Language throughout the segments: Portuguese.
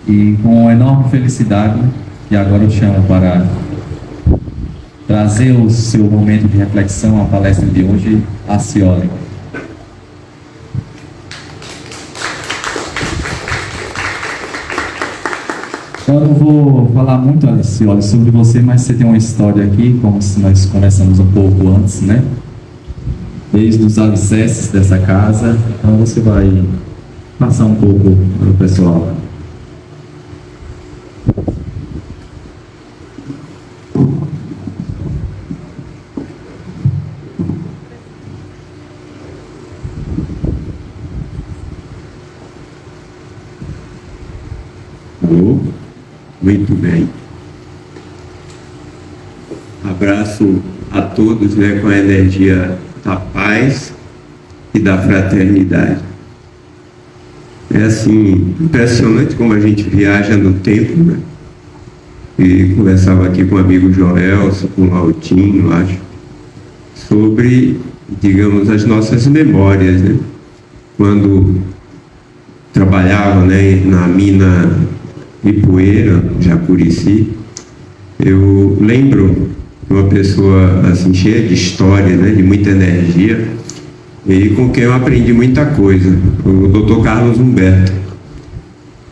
E com enorme felicidade, e agora eu chamo para trazer o seu momento de reflexão à palestra de hoje, a Cioli. Eu não vou falar muito, Cioli, sobre você, mas você tem uma história aqui, como se nós conversamos um pouco antes, né? Desde os alicerces dessa casa, então você vai passar um pouco para o pessoal. Alô? Muito bem. Abraço a todos, né, com a energia da paz e da fraternidade. É assim, impressionante como a gente viaja no tempo, né? E conversava aqui com o amigo Joelson, com o Altinho, acho, sobre, digamos, as nossas memórias, né? Quando trabalhava, né, na mina Ipueira, Jacurici, eu lembro de uma pessoa assim, cheia de história, né, de muita energia, e com quem eu aprendi muita coisa, o Dr. Carlos Humberto.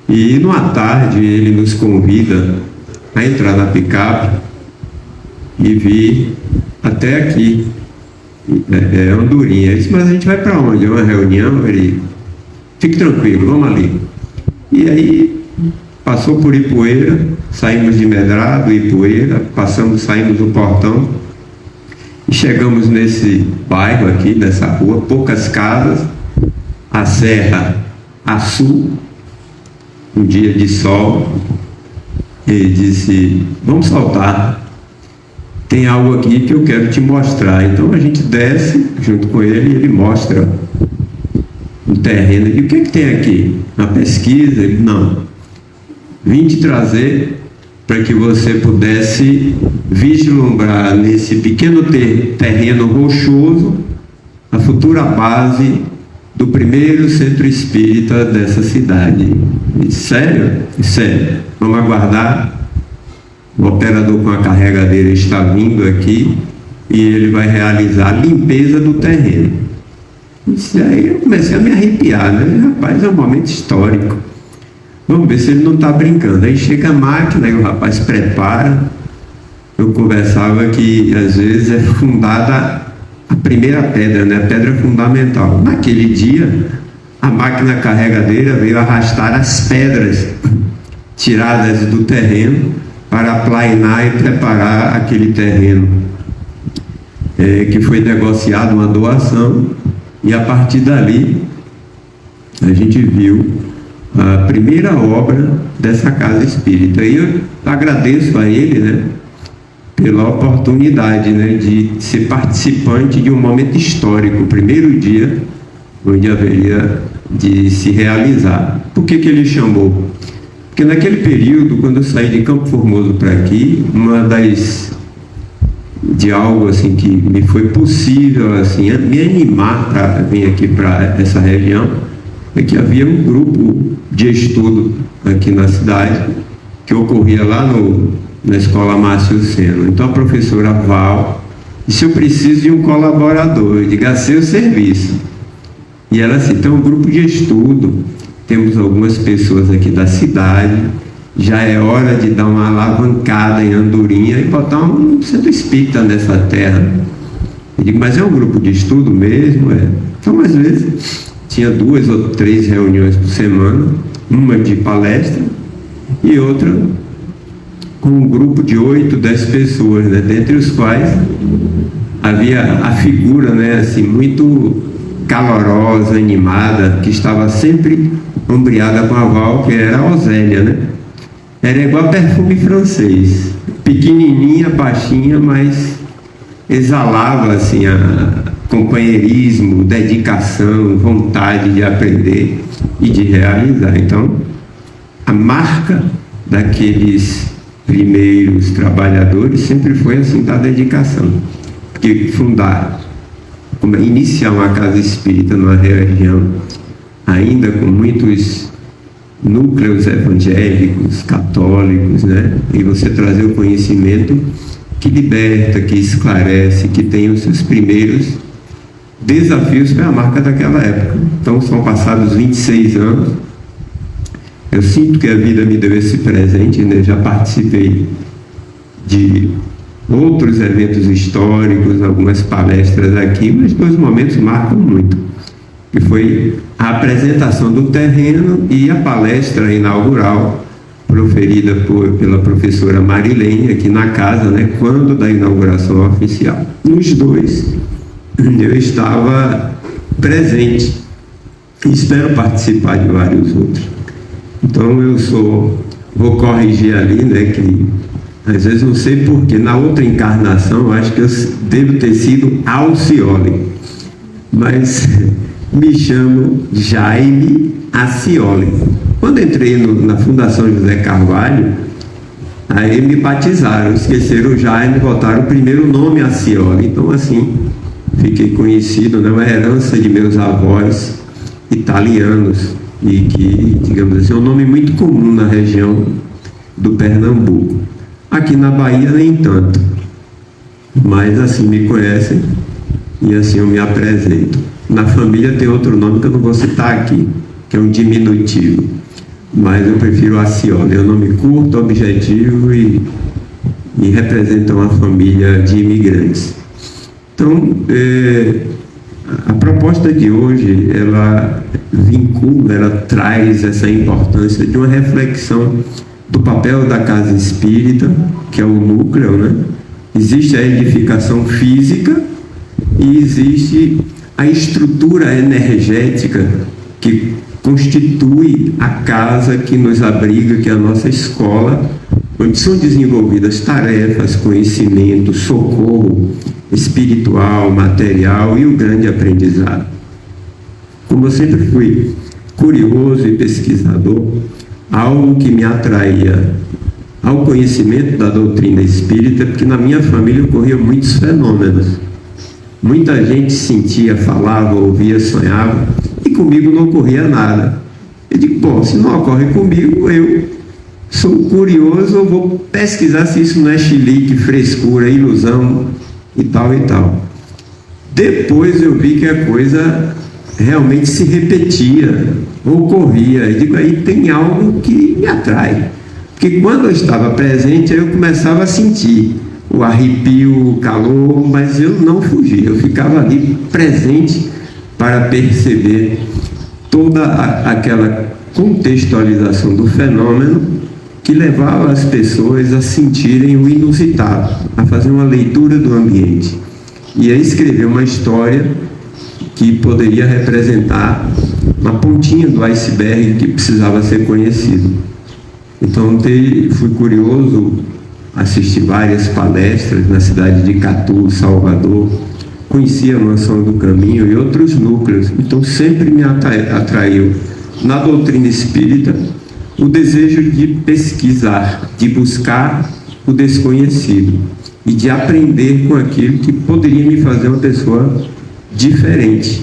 E numa tarde ele nos convida a entrar na picape e vir até aqui, Andorinha. Ele disse, mas a gente vai para onde? É uma reunião? Ele, fique tranquilo, vamos ali. E aí passou por Ipueira, saímos de Medrado, Ipueira, saímos do portão e chegamos nesse bairro aqui, nessa rua, poucas casas, a serra a sul, um dia de sol. Ele disse, vamos saltar, tem algo aqui que eu quero te mostrar. Então a gente desce junto com ele e ele mostra o terreno. E o que tem aqui? Uma pesquisa? Ele, não, vim te trazer para que você pudesse vislumbrar nesse pequeno terreno rochoso a futura base do primeiro centro espírita dessa cidade. E, sério? Sério. Vamos aguardar. O operador com a carregadeira está vindo aqui e ele vai realizar a limpeza do terreno. Isso aí eu comecei a me arrepiar, né? Rapaz, é um momento histórico. Vamos ver se ele não está brincando. Aí chega a máquina e o rapaz prepara. Eu conversava que às vezes é fundada a primeira pedra, né? A pedra fundamental. Naquele dia, a máquina carregadeira veio arrastar as pedras tiradas do terreno para aplainar e preparar aquele terreno que foi negociado uma doação, e a partir dali a gente viu a primeira obra dessa casa espírita. E eu agradeço a ele, né, pela oportunidade, né, de ser participante de um momento histórico, o primeiro dia onde haveria de se realizar. Por que ele chamou? Porque naquele período, quando eu saí de Campo Formoso para aqui, de algo assim que me foi possível assim, me animar para vir aqui para essa região, é que havia um grupo de estudo aqui na cidade que ocorria lá na Escola Márcio Seno. Então a professora Val disse, eu preciso de um colaborador. Eu digo, a seu serviço. E ela assim, tem um grupo de estudo, temos algumas pessoas aqui da cidade, já é hora de dar uma alavancada em Andorinha e botar um centro espírita nessa terra. Eu digo, mas é um grupo de estudo mesmo? É. Então, às vezes, tinha 2 ou 3 reuniões por semana, uma de palestra e outra com um grupo de 8, 10 pessoas, né, dentre os quais havia a figura, né, assim, muito calorosa, animada, que estava sempre ombreada com a Val, que era a Osélia, né? Era igual perfume francês, pequenininha, baixinha, mas exalava assim companheirismo, dedicação, vontade de aprender e de realizar. Então, a marca daqueles primeiros trabalhadores sempre foi assim, da dedicação. Porque iniciar uma casa espírita numa região ainda com muitos núcleos evangélicos, católicos, né? E você trazer o conhecimento que liberta, que esclarece, que tem os seus primeiros desafios, foi a marca daquela época. Então são passados 26 anos, eu sinto que a vida me deu esse presente, né? Já participei de outros eventos históricos, algumas palestras aqui, mas dois momentos marcam muito, que foi a apresentação do terreno e a palestra inaugural proferida pela professora Marilene aqui na casa, né, quando da inauguração oficial. Nos dois eu estava presente e espero participar de vários outros. Então vou corrigir ali, né, que às vezes não sei porquê, na outra encarnação eu acho que eu devo ter sido Alcioli, mas me chamo Jaime Acioli. Quando entrei na Fundação José Carvalho, aí me batizaram, esqueceram o Jaime, botaram o primeiro nome Acioli. Então assim, fiquei conhecido, né, uma herança de meus avós italianos, e que, digamos assim, é um nome muito comum na região do Pernambuco. Aqui na Bahia nem tanto, mas assim me conhecem e assim eu me apresento. Na família tem outro nome que eu não vou citar aqui, que é um diminutivo, mas eu prefiro Acioli, é um nome curto, objetivo e representa uma família de imigrantes. Então, a proposta de hoje, ela vincula, ela traz essa importância de uma reflexão do papel da casa espírita, que é o núcleo, né? Existe a edificação física e existe a estrutura energética que constitui a casa que nos abriga, que é a nossa escola, onde são desenvolvidas tarefas, conhecimento, socorro espiritual, material e o grande aprendizado. Como eu sempre fui curioso e pesquisador, algo que me atraía ao conhecimento da doutrina espírita, porque na minha família ocorriam muitos fenômenos. Muita gente sentia, falava, ouvia, sonhava, e comigo não ocorria nada. Eu digo, bom, se não ocorre comigo, eu sou curioso, eu vou pesquisar se isso não é chilique, frescura, ilusão e tal e tal. Depois eu vi que a coisa realmente se repetia, ocorria. Eu digo, aí tem algo que me atrai. Porque quando eu estava presente, eu começava a sentir o arrepio, o calor, mas eu não fugia, eu ficava ali presente para perceber toda aquela contextualização do fenômeno que levava as pessoas a sentirem o inusitado, a fazer uma leitura do ambiente e a escrever uma história que poderia representar uma pontinha do iceberg que precisava ser conhecido. Então fui curioso, assisti várias palestras na cidade de Catu, Salvador, conheci a Mansão do Caminho e outros núcleos. Então sempre me atraiu na doutrina espírita o desejo de pesquisar, de buscar o desconhecido e de aprender com aquilo que poderia me fazer uma pessoa diferente,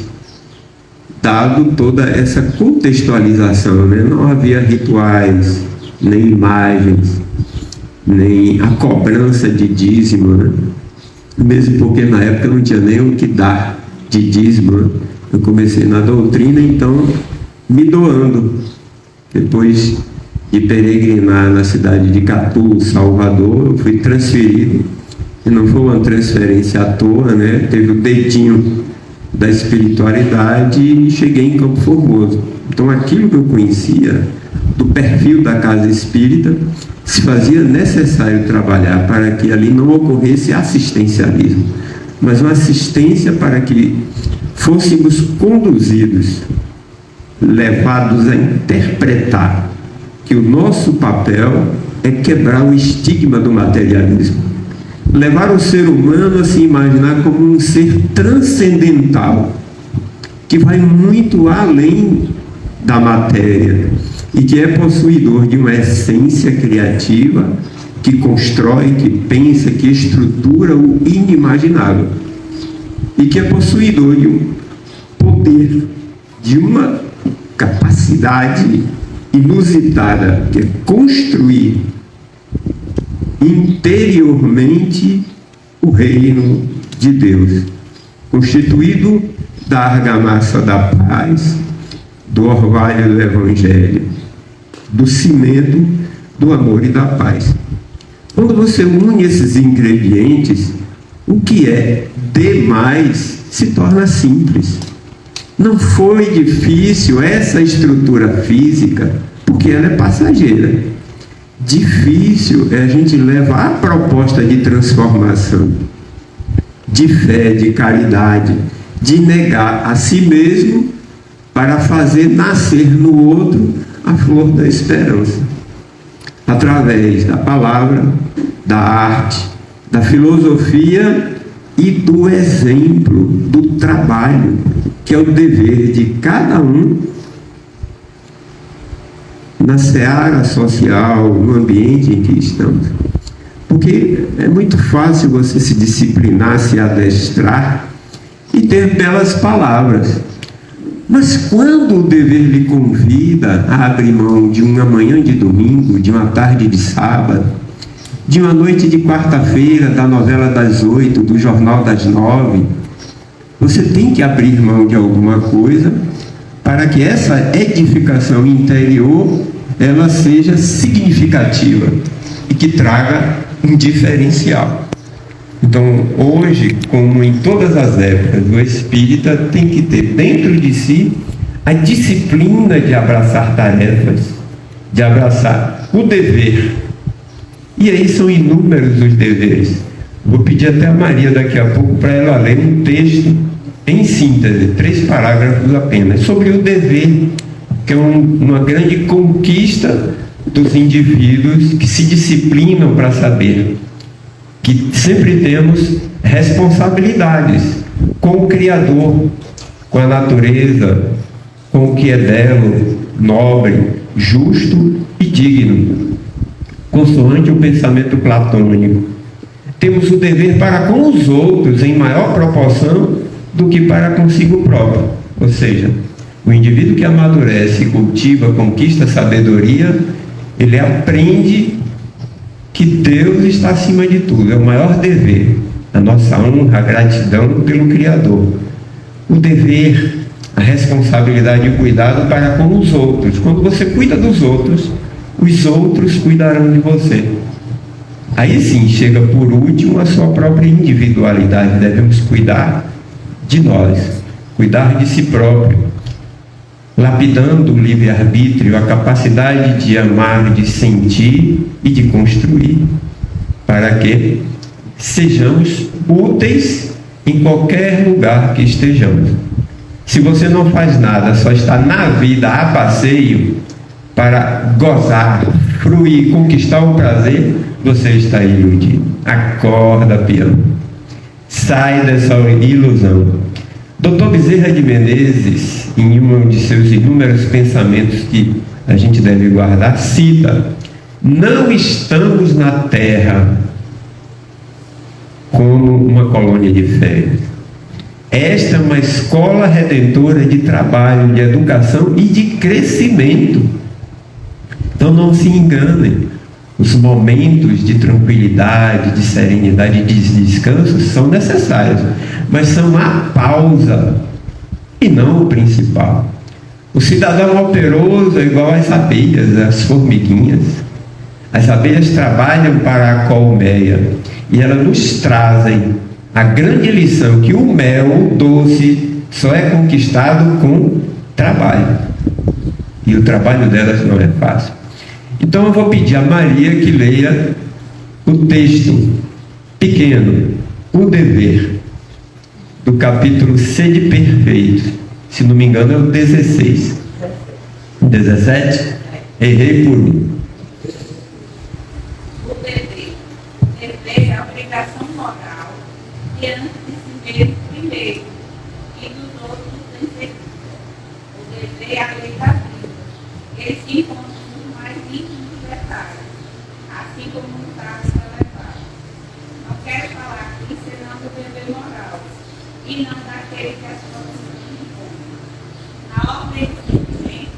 dado toda essa contextualização, né? Não havia rituais, nem imagens, nem a cobrança de dízimo, né? Mesmo porque na época não tinha nem o que dar de dízimo, né? Eu comecei na doutrina, então me doando. Depois de peregrinar na cidade de Catu, Salvador, eu fui transferido, e não foi uma transferência à toa, né? Teve o dedinho da espiritualidade e cheguei em Campo Formoso. Então aquilo que eu conhecia do perfil da casa espírita, se fazia necessário trabalhar para que ali não ocorresse assistencialismo, mas uma assistência para que fôssemos conduzidos, levados a interpretar que o nosso papel é quebrar o estigma do materialismo, levar o ser humano a se imaginar como um ser transcendental, que vai muito além da matéria e que é possuidor de uma essência criativa que constrói, que pensa, que estrutura o inimaginável e que é possuidor de um poder, de uma capacidade inusitada, que é construir interiormente o reino de Deus, constituído da argamassa da paz, do orvalho do Evangelho, do cimento do amor e da paz. Quando você une esses ingredientes, o que é demais se torna simples. Não foi difícil essa estrutura física, porque ela é passageira. Difícil é a gente levar a proposta de transformação, de fé, de caridade, de negar a si mesmo para fazer nascer no outro a flor da esperança, através da palavra, da arte, da filosofia e do exemplo, do trabalho, que é o dever de cada um na seara social, no ambiente em que estamos. Porque é muito fácil você se disciplinar, se adestrar e ter belas palavras. Mas quando o dever lhe convida a abrir mão de uma manhã de domingo, de uma tarde de sábado, de uma noite de quarta-feira, da novela das 8, do jornal das 9, você tem que abrir mão de alguma coisa para que essa edificação interior ela seja significativa e que traga um diferencial. Então, hoje, como em todas as épocas, o espírita tem que ter dentro de si a disciplina de abraçar tarefas, de abraçar o dever. E aí são inúmeros os deveres. Vou pedir até a Maria daqui a pouco para ela ler um texto em síntese, 3 parágrafos apenas, sobre o dever, que é uma grande conquista dos indivíduos que se disciplinam para saber que sempre temos responsabilidades com o Criador, com a natureza, com o que é belo, nobre, justo e digno, consoante o pensamento platônico. Temos o dever para com os outros em maior proporção do que para consigo próprio. Ou seja, o indivíduo que amadurece, cultiva, conquista sabedoria, ele aprende que Deus está acima de tudo. É o maior dever, a nossa honra, a gratidão pelo Criador. O dever, a responsabilidade e o cuidado para com os outros. Quando você cuida dos outros, os outros cuidarão de você. Aí sim, chega por último a sua própria individualidade. Devemos cuidar de nós, cuidar de si próprio, lapidando o livre-arbítrio, a capacidade de amar, de sentir e de construir, para que sejamos úteis em qualquer lugar que estejamos. Se você não faz nada, só está na vida a passeio para gozar, fruir, conquistar o prazer, você está iludido. Acorda, peão. Sai dessa ilusão. Dr. Bezerra de Menezes, em um de seus inúmeros pensamentos que a gente deve guardar, cita: não estamos na Terra como uma colônia de férias. Esta é uma escola redentora de trabalho, de educação e de crescimento. Então não se enganem. Os momentos de tranquilidade, de serenidade, de descanso são necessários, mas são a pausa e não o principal. O cidadão operoso é igual às abelhas, às formiguinhas. As abelhas trabalham para a colmeia e elas nos trazem a grande lição que o mel doce só é conquistado com trabalho. E o trabalho delas não é fácil. Então eu vou pedir a Maria que leia o texto pequeno, o dever, do capítulo Sede Perfeito. Se não me engano é o 16. 17? Errei por mim. O dever. Dever é a obrigação moral diante de si mesmo primeiro e dos outros em seguida. O dever é a lei da vida. Ele se encontra nos mais íntimos detalhes, assim como no traço elevado. Não quero falar aqui senão do dever moral e não daquele que as forças impõem. Na ordem do sentimento,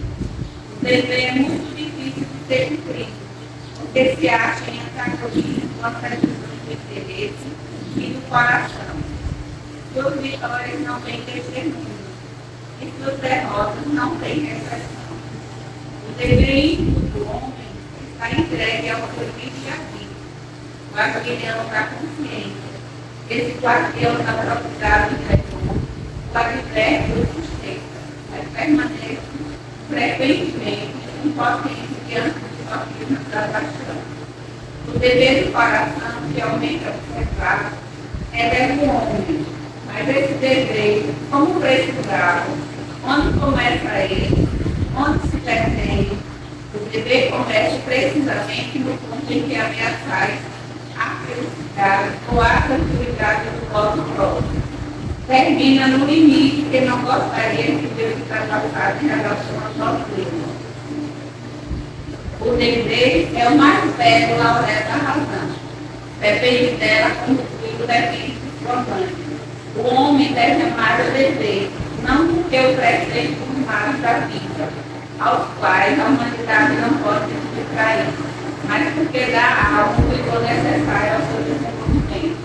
o dever é muito difícil de ser cumprido, porque se acha em antagonismo com as previsões do interesse e do coração. Suas vitórias não têm testemunho, e suas derrotas não têm repressão. O dever íntimo do homem está entregue ao seu livre-arbítrio, o aguilhão da consciência, esse guardião da propriedade interior, o adverso do sustenta, mas permanece frequentemente impotente diante dos sofismas da paixão. O dever do coração, fielmente observado, eleva o homem, mas esse dever, como precisava, onde começa ele, onde se pretende, o dever começa precisamente no ponto em que ameaçais a felicidade ou a tranquilidade do vosso próximo. Termina no limite que não gostaria que Deus ultrapassasse em relação aos nossos irmãos. O dever é o mais belo laurel da razão. Depende dela como o filho depende do comando. O homem deve amar o dever, não porque o preceito dos males da vida, aos quais a humanidade não pode se distrair, mas porque dá algo que for necessário ao seu desenvolvimento.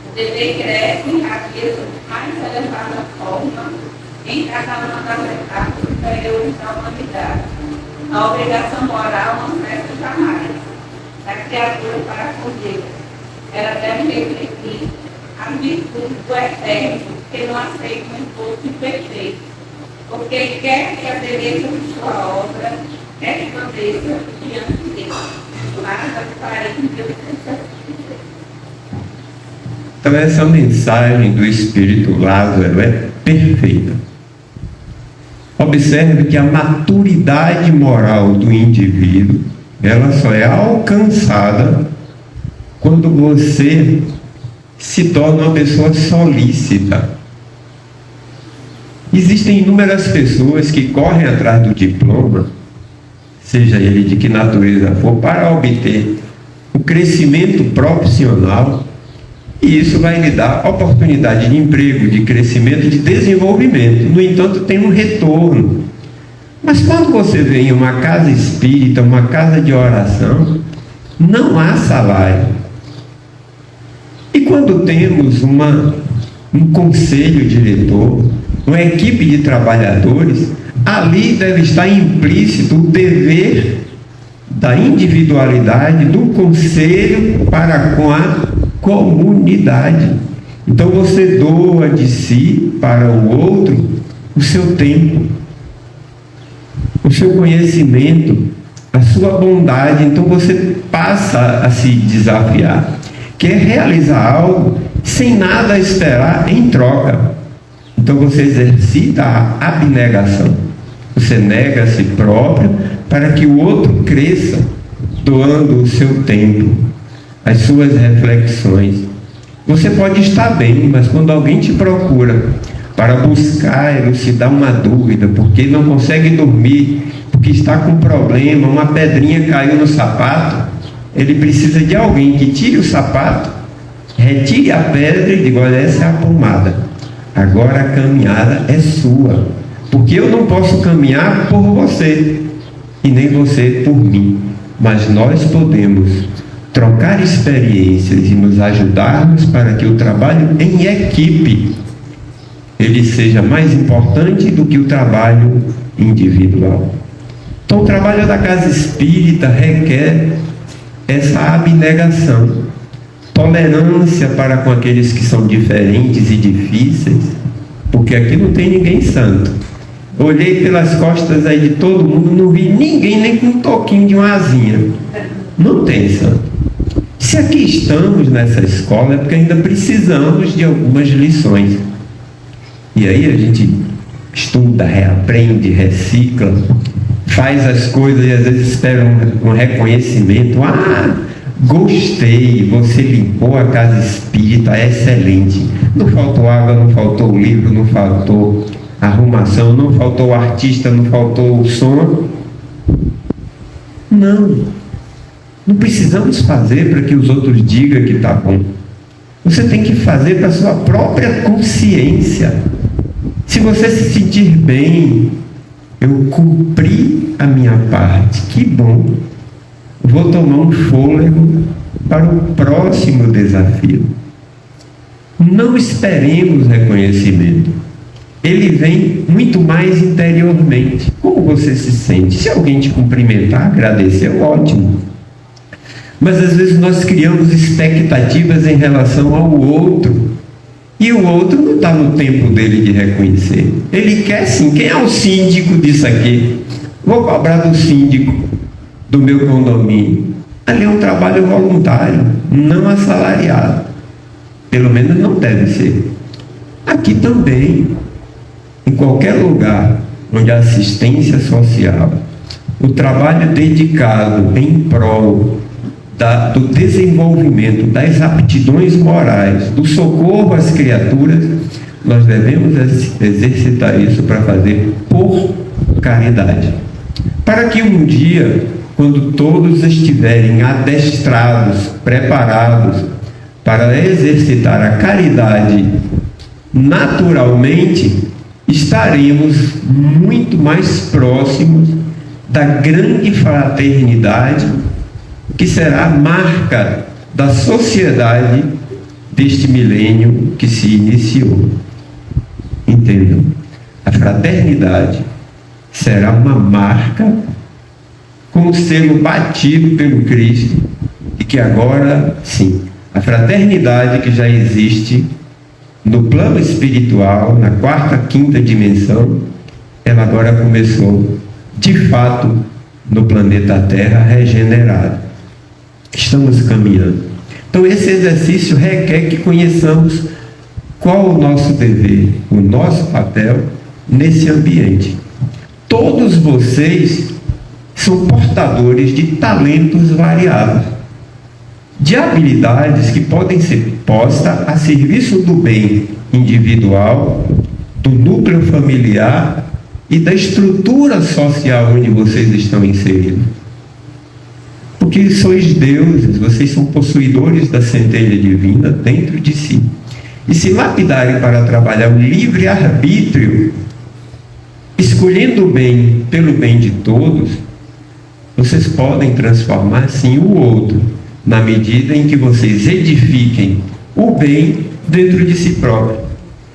O dever cresce e radia sob mais elevada forma em cada uma das etapas superiores da humanidade. A obrigação moral não cessa jamais da criatura para com Deus. Ela deve refletir a virtude do eterno, que não aceita um imposto imperfeito, porque quer que a beleza de sua obra resplandeça diante dele, mas as paredes Deus satisfazer. Então essa mensagem do Espírito Lázaro é perfeita. Observe que a maturidade moral do indivíduo, ela só é alcançada quando você se torna uma pessoa solícita. Existem inúmeras pessoas que correm atrás do diploma, seja ele de que natureza for, para obter o crescimento profissional, e isso vai lhe dar oportunidade de emprego, de crescimento, de desenvolvimento. No entanto, tem um retorno. Mas quando você vem em uma casa espírita, uma casa de oração, não há salário. E quando temos um conselho diretor, uma equipe de trabalhadores, ali deve estar implícito o dever da individualidade do conselho para com a comunidade. Então você doa de si para o outro o seu tempo, o seu conhecimento, a sua bondade. Então você passa a se desafiar, quer realizar algo sem nada esperar em troca. Então você exercita a abnegação, você nega a si próprio para que o outro cresça, doando o seu tempo, as suas reflexões. Você pode estar bem, mas quando alguém te procura para buscar elucidar uma dúvida, porque não consegue dormir, porque está com problema, uma pedrinha caiu no sapato, ele precisa de alguém que tire o sapato, retire a pedra e diga: olha, essa é a pomada, agora a caminhada é sua, porque eu não posso caminhar por você e nem você por mim, mas nós podemos trocar experiências e nos ajudarmos para que o trabalho em equipe ele seja mais importante do que o trabalho individual. Então o trabalho da casa espírita requer essa abnegação, tolerância para com aqueles que são diferentes e difíceis, porque aqui não tem ninguém santo. Olhei pelas costas aí de todo mundo, não vi ninguém nem com um toquinho de uma asinha. Não tem santo. Se aqui estamos nessa escola é porque ainda precisamos de algumas lições. E aí a gente estuda, reaprende, recicla, faz as coisas e às vezes espera um reconhecimento. Ah, gostei, você limpou a casa espírita, é excelente. Não faltou água, não faltou o livro, não faltou arrumação, não faltou o artista, não faltou o som. Não precisamos fazer para que os outros digam que está bom. Você tem que fazer para a sua própria consciência. Se você se sentir bem, eu cumpri a minha parte, que bom, vou tomar um fôlego para o próximo desafio. Não esperemos reconhecimento. Ele vem muito mais interiormente. Como você se sente? Se alguém te cumprimentar, agradecer, ótimo. Mas às vezes nós criamos expectativas em relação ao outro. E o outro não está no tempo dele de reconhecer. Ele quer sim. Quem é o síndico disso aqui? Vou cobrar do síndico do meu condomínio. Ali é um trabalho voluntário, não assalariado. Pelo menos não deve ser. Aqui também, em qualquer lugar onde a assistência social, o trabalho dedicado em prol do desenvolvimento das aptidões morais, do socorro às criaturas, nós devemos exercitar isso para fazer por caridade. Para que um dia, quando todos estiverem adestrados, preparados para exercitar a caridade naturalmente, estaremos muito mais próximos da grande fraternidade que será a marca da sociedade deste milênio que se iniciou. Entendam? A fraternidade será uma marca com o selo batido pelo Cristo e que agora, sim, a fraternidade que já existe no plano espiritual, na quarta, quinta dimensão, ela agora começou, de fato, no planeta Terra regenerado. Estamos caminhando. Então esse exercício requer que conheçamos qual o nosso dever, o nosso papel nesse ambiente. Todos vocês são portadores de talentos variados, de habilidades que podem ser postas a serviço do bem individual, do núcleo familiar e da estrutura social onde vocês estão inseridos. Porque sois deuses, vocês são possuidores da centelha divina dentro de si. E se lapidarem para trabalhar o livre-arbítrio, escolhendo o bem pelo bem de todos, vocês podem transformar sim o outro, na medida em que vocês edifiquem o bem dentro de si próprio.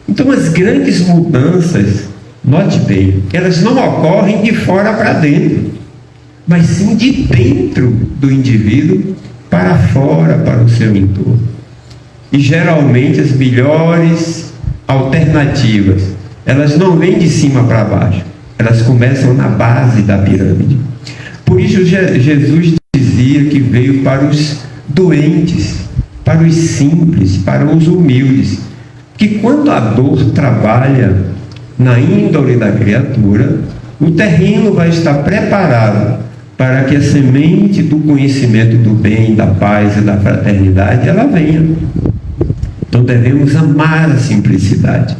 Então as grandes mudanças, note bem, elas não ocorrem de fora para dentro, mas sim de dentro do indivíduo para fora, para o seu entorno. E geralmente as melhores alternativas, elas não vêm de cima para baixo, elas começam na base da pirâmide. Por isso Jesus dizia que veio para os doentes, para os simples, para os humildes, que quando a dor trabalha na índole da criatura, o terreno vai estar preparado para que a semente do conhecimento do bem, da paz e da fraternidade, ela venha. Então devemos amar a simplicidade,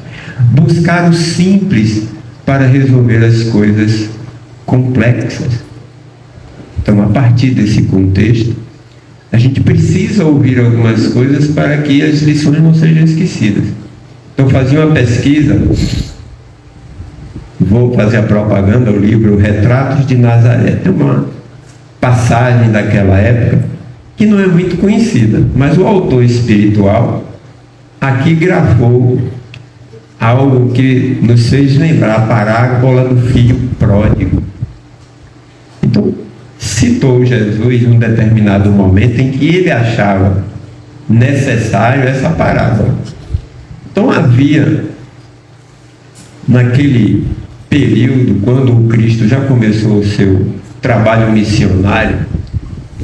buscar o simples para resolver as coisas complexas. Então, a partir desse contexto, a gente precisa ouvir algumas coisas para que as lições não sejam esquecidas. Então, fazia uma pesquisa, vou fazer a propaganda, o livro Retratos de Nazaré. Tem uma passagem daquela época que não é muito conhecida, mas o autor espiritual aqui gravou algo que nos fez lembrar a parábola do filho pródigo. Então, citou Jesus em um determinado momento em que ele achava necessário essa parábola. Então havia, naquele período, quando o Cristo já começou o seu trabalho missionário,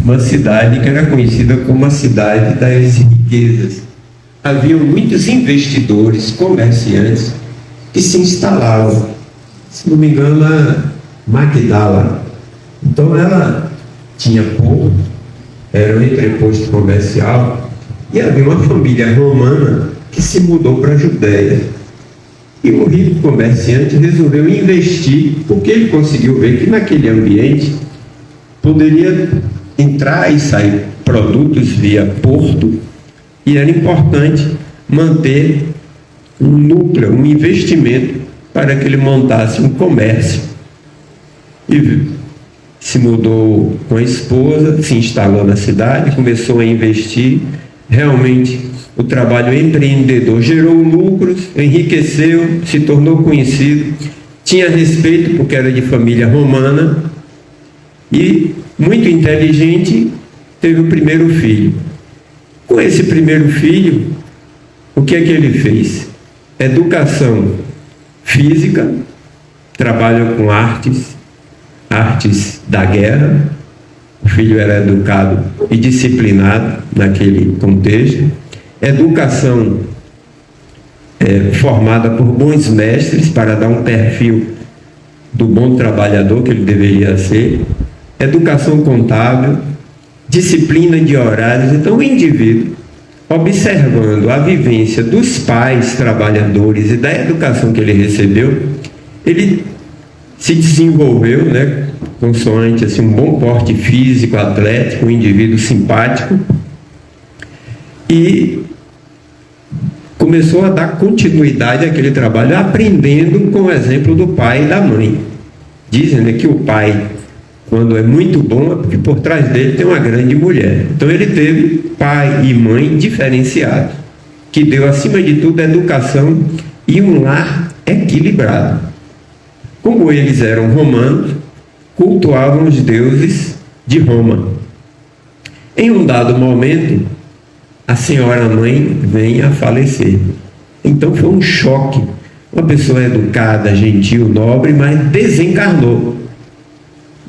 uma cidade que era conhecida como a cidade das riquezas. Haviam muitos investidores, comerciantes, que se instalavam, se não me engano, a Magdala. Então ela tinha pouco, era um entreposto comercial, e havia uma família romana que se mudou para a Judéia. E o rico comerciante resolveu investir, porque ele conseguiu ver que naquele ambiente poderia entrar e sair produtos via porto, e era importante manter um núcleo, um investimento para que ele montasse um comércio e se mudou com a esposa, se instalou na cidade, começou a investir. Realmente, o trabalho empreendedor gerou lucros, enriqueceu, se tornou conhecido, tinha respeito porque era de família romana e, muito inteligente, teve o primeiro filho. Com esse primeiro filho, o que é que ele fez? Educação física, trabalha com artes da guerra. O filho era educado e disciplinado naquele contexto. Educação formada por bons mestres para dar um perfil do bom trabalhador que ele deveria ser. Educação contábil, disciplina de horários. Então, o indivíduo, observando a vivência dos pais trabalhadores e da educação que ele recebeu, ele se desenvolveu, consoante assim, um bom porte físico, atlético, um indivíduo simpático, e começou a dar continuidade àquele trabalho, aprendendo com o exemplo do pai e da mãe. Dizem que o pai, quando é muito bom, é porque por trás dele tem uma grande mulher. Então ele teve pai e mãe diferenciados, que deu acima de tudo educação e um lar equilibrado. Como eles eram romanos, cultuavam os deuses de Roma. Em um dado momento, a senhora mãe vem a falecer. Então foi um choque. Uma pessoa educada, gentil, nobre, mas desencarnou.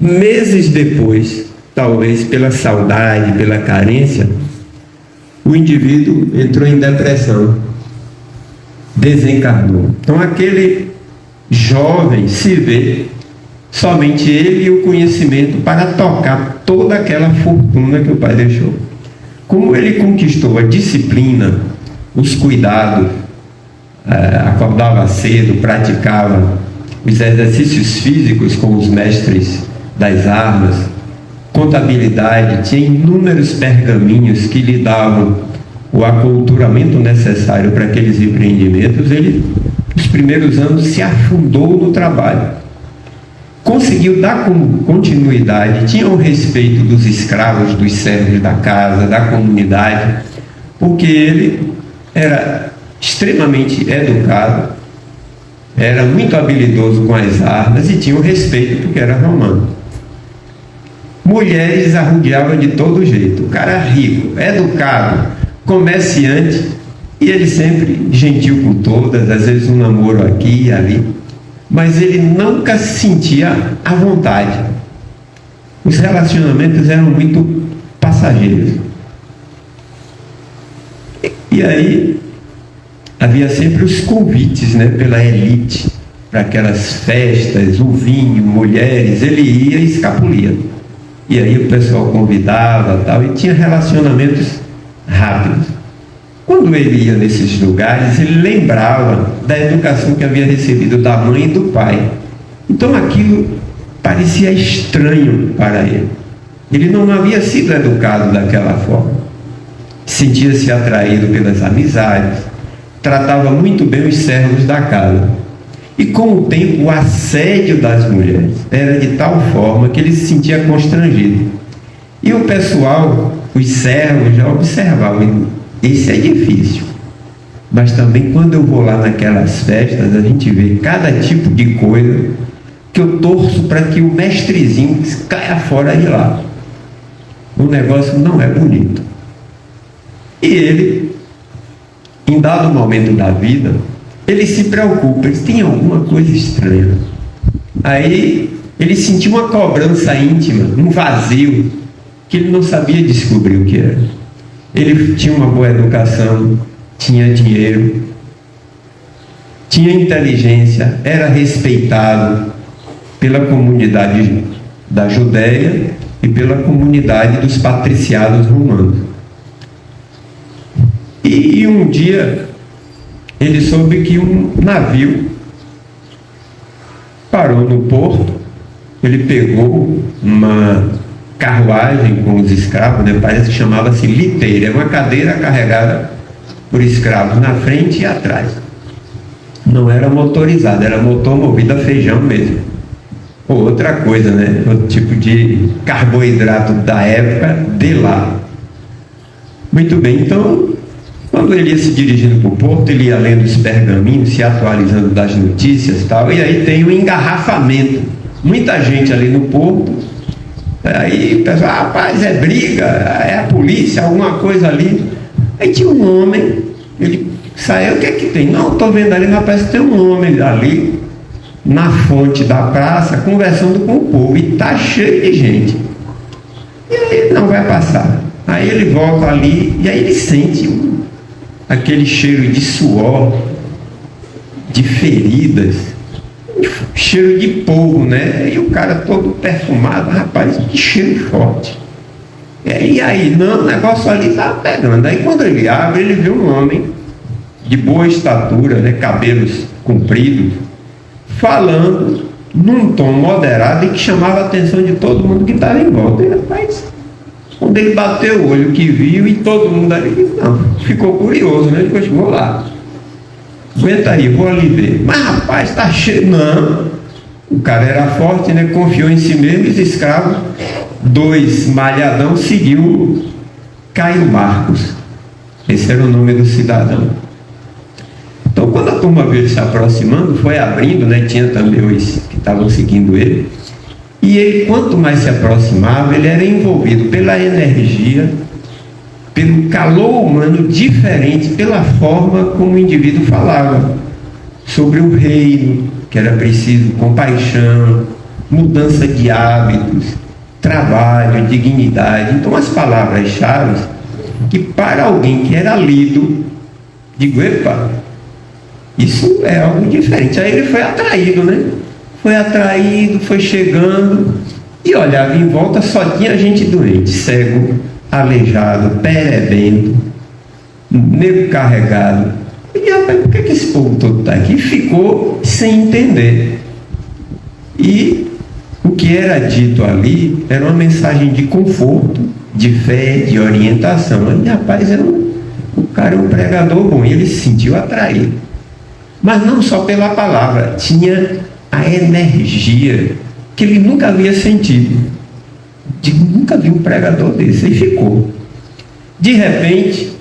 Meses depois, talvez pela saudade, pela carência, o indivíduo entrou em depressão, desencarnou. Então aquele jovem se vê somente ele e o conhecimento para tocar toda aquela fortuna que o pai deixou. Como ele conquistou a disciplina, os cuidados, acordava cedo, praticava os exercícios físicos com os mestres das armas, contabilidade, tinha inúmeros pergaminhos que lhe davam o aculturamento necessário para aqueles empreendimentos. Ele, nos primeiros anos, se afundou no trabalho, conseguiu dar continuidade, tinha o respeito dos escravos, dos servos da casa, da comunidade, porque ele era extremamente educado, era muito habilidoso com as armas e tinha o respeito porque era romano. Mulheres arrodeavam de todo jeito. O cara rico, educado, comerciante, e ele sempre gentil com todas, às vezes um namoro aqui e ali, mas ele nunca se sentia à vontade. Os relacionamentos eram muito passageiros. E aí havia sempre os convites, pela elite, para aquelas festas, o vinho, mulheres. Ele ia e escapulia. E aí o pessoal convidava tal, e tinha relacionamentos rápidos. Quando ele ia nesses lugares, ele lembrava da educação que havia recebido da mãe e do pai. Então aquilo parecia estranho para ele. Ele não havia sido educado daquela forma. Sentia-se atraído pelas amizades, tratava muito bem os servos da casa. E com o tempo, o assédio das mulheres era de tal forma que ele se sentia constrangido. E o pessoal, os servos, já observavam: esse é difícil. Mas também, quando eu vou lá naquelas festas, a gente vê cada tipo de coisa que eu torço para que o mestrezinho caia fora de lá. O negócio não é bonito. E ele, em dado momento da vida, ele se preocupa, ele tem alguma coisa estranha. Aí ele sentiu uma cobrança íntima, um vazio, que ele não sabia descobrir o que era. Ele tinha uma boa educação, tinha dinheiro, tinha inteligência, era respeitado pela comunidade da Judéia e pela comunidade dos patriciados romanos. E um dia ele soube que um navio parou no porto. Ele pegou uma carruagem com os escravos, parece que chamava-se liteira, é uma cadeira carregada por escravos na frente e atrás. Não era motorizada, era motor movido a feijão mesmo. ou outra coisa, né? Outro tipo de carboidrato da época de lá. Muito bem, então, quando ele ia se dirigindo para o porto, ele ia lendo os pergaminhos, se atualizando das notícias e tal, e aí tem um engarrafamento. Muita gente ali no porto, aí o pessoal, rapaz, é briga, é a polícia, alguma coisa ali. Aí tinha um homem, ele saiu, o que é que tem? Não, estou vendo ali, mas parece que tem um homem ali, na fonte da praça, conversando com o povo, e está cheio de gente. E aí não vai passar. Aí ele volta ali, e aí ele sente aquele cheiro de suor, de feridas, cheiro de polvo, né? E o cara todo perfumado, rapaz, que cheiro forte. E aí, não, o negócio ali tá pegando. Aí quando ele abre, ele vê um homem de boa estatura, né? Cabelos compridos, falando num tom moderado e que chamava a atenção de todo mundo que estava em volta. E, rapaz, quando ele bateu o olho que viu e todo mundo ali, não, ficou curioso, né? Ele falou, vou lá. Aguenta aí, vou ali ver. Mas rapaz, tá cheio. Não. O cara era forte, né? Confiou em si mesmo e os escravos, 2 malhadão, seguiu Caio Marcos. Esse era o nome do cidadão. Então, quando a turma veio se aproximando, foi abrindo, né? Tinha também os que estavam seguindo ele. E ele, quanto mais se aproximava, ele era envolvido pela energia, pelo calor humano diferente, pela forma como o indivíduo falava sobre o reino, que era preciso compaixão, mudança de hábitos, trabalho, dignidade. Então, as palavras-chave que para alguém que era lido, digo, epa, isso é algo diferente. Aí ele foi atraído, né? Foi atraído, foi chegando e olhava em volta, só tinha gente doente, cego, aleijado, perebento, nego carregado. E rapaz, por que esse povo todo está aqui? Ficou sem entender. E o que era dito ali era uma mensagem de conforto, de fé, de orientação. E rapaz, o cara é um pregador bom, e ele se sentiu atraído. Mas não só pela palavra, tinha a energia que ele nunca havia sentido. Nunca vi um pregador desse. E ficou. De repente,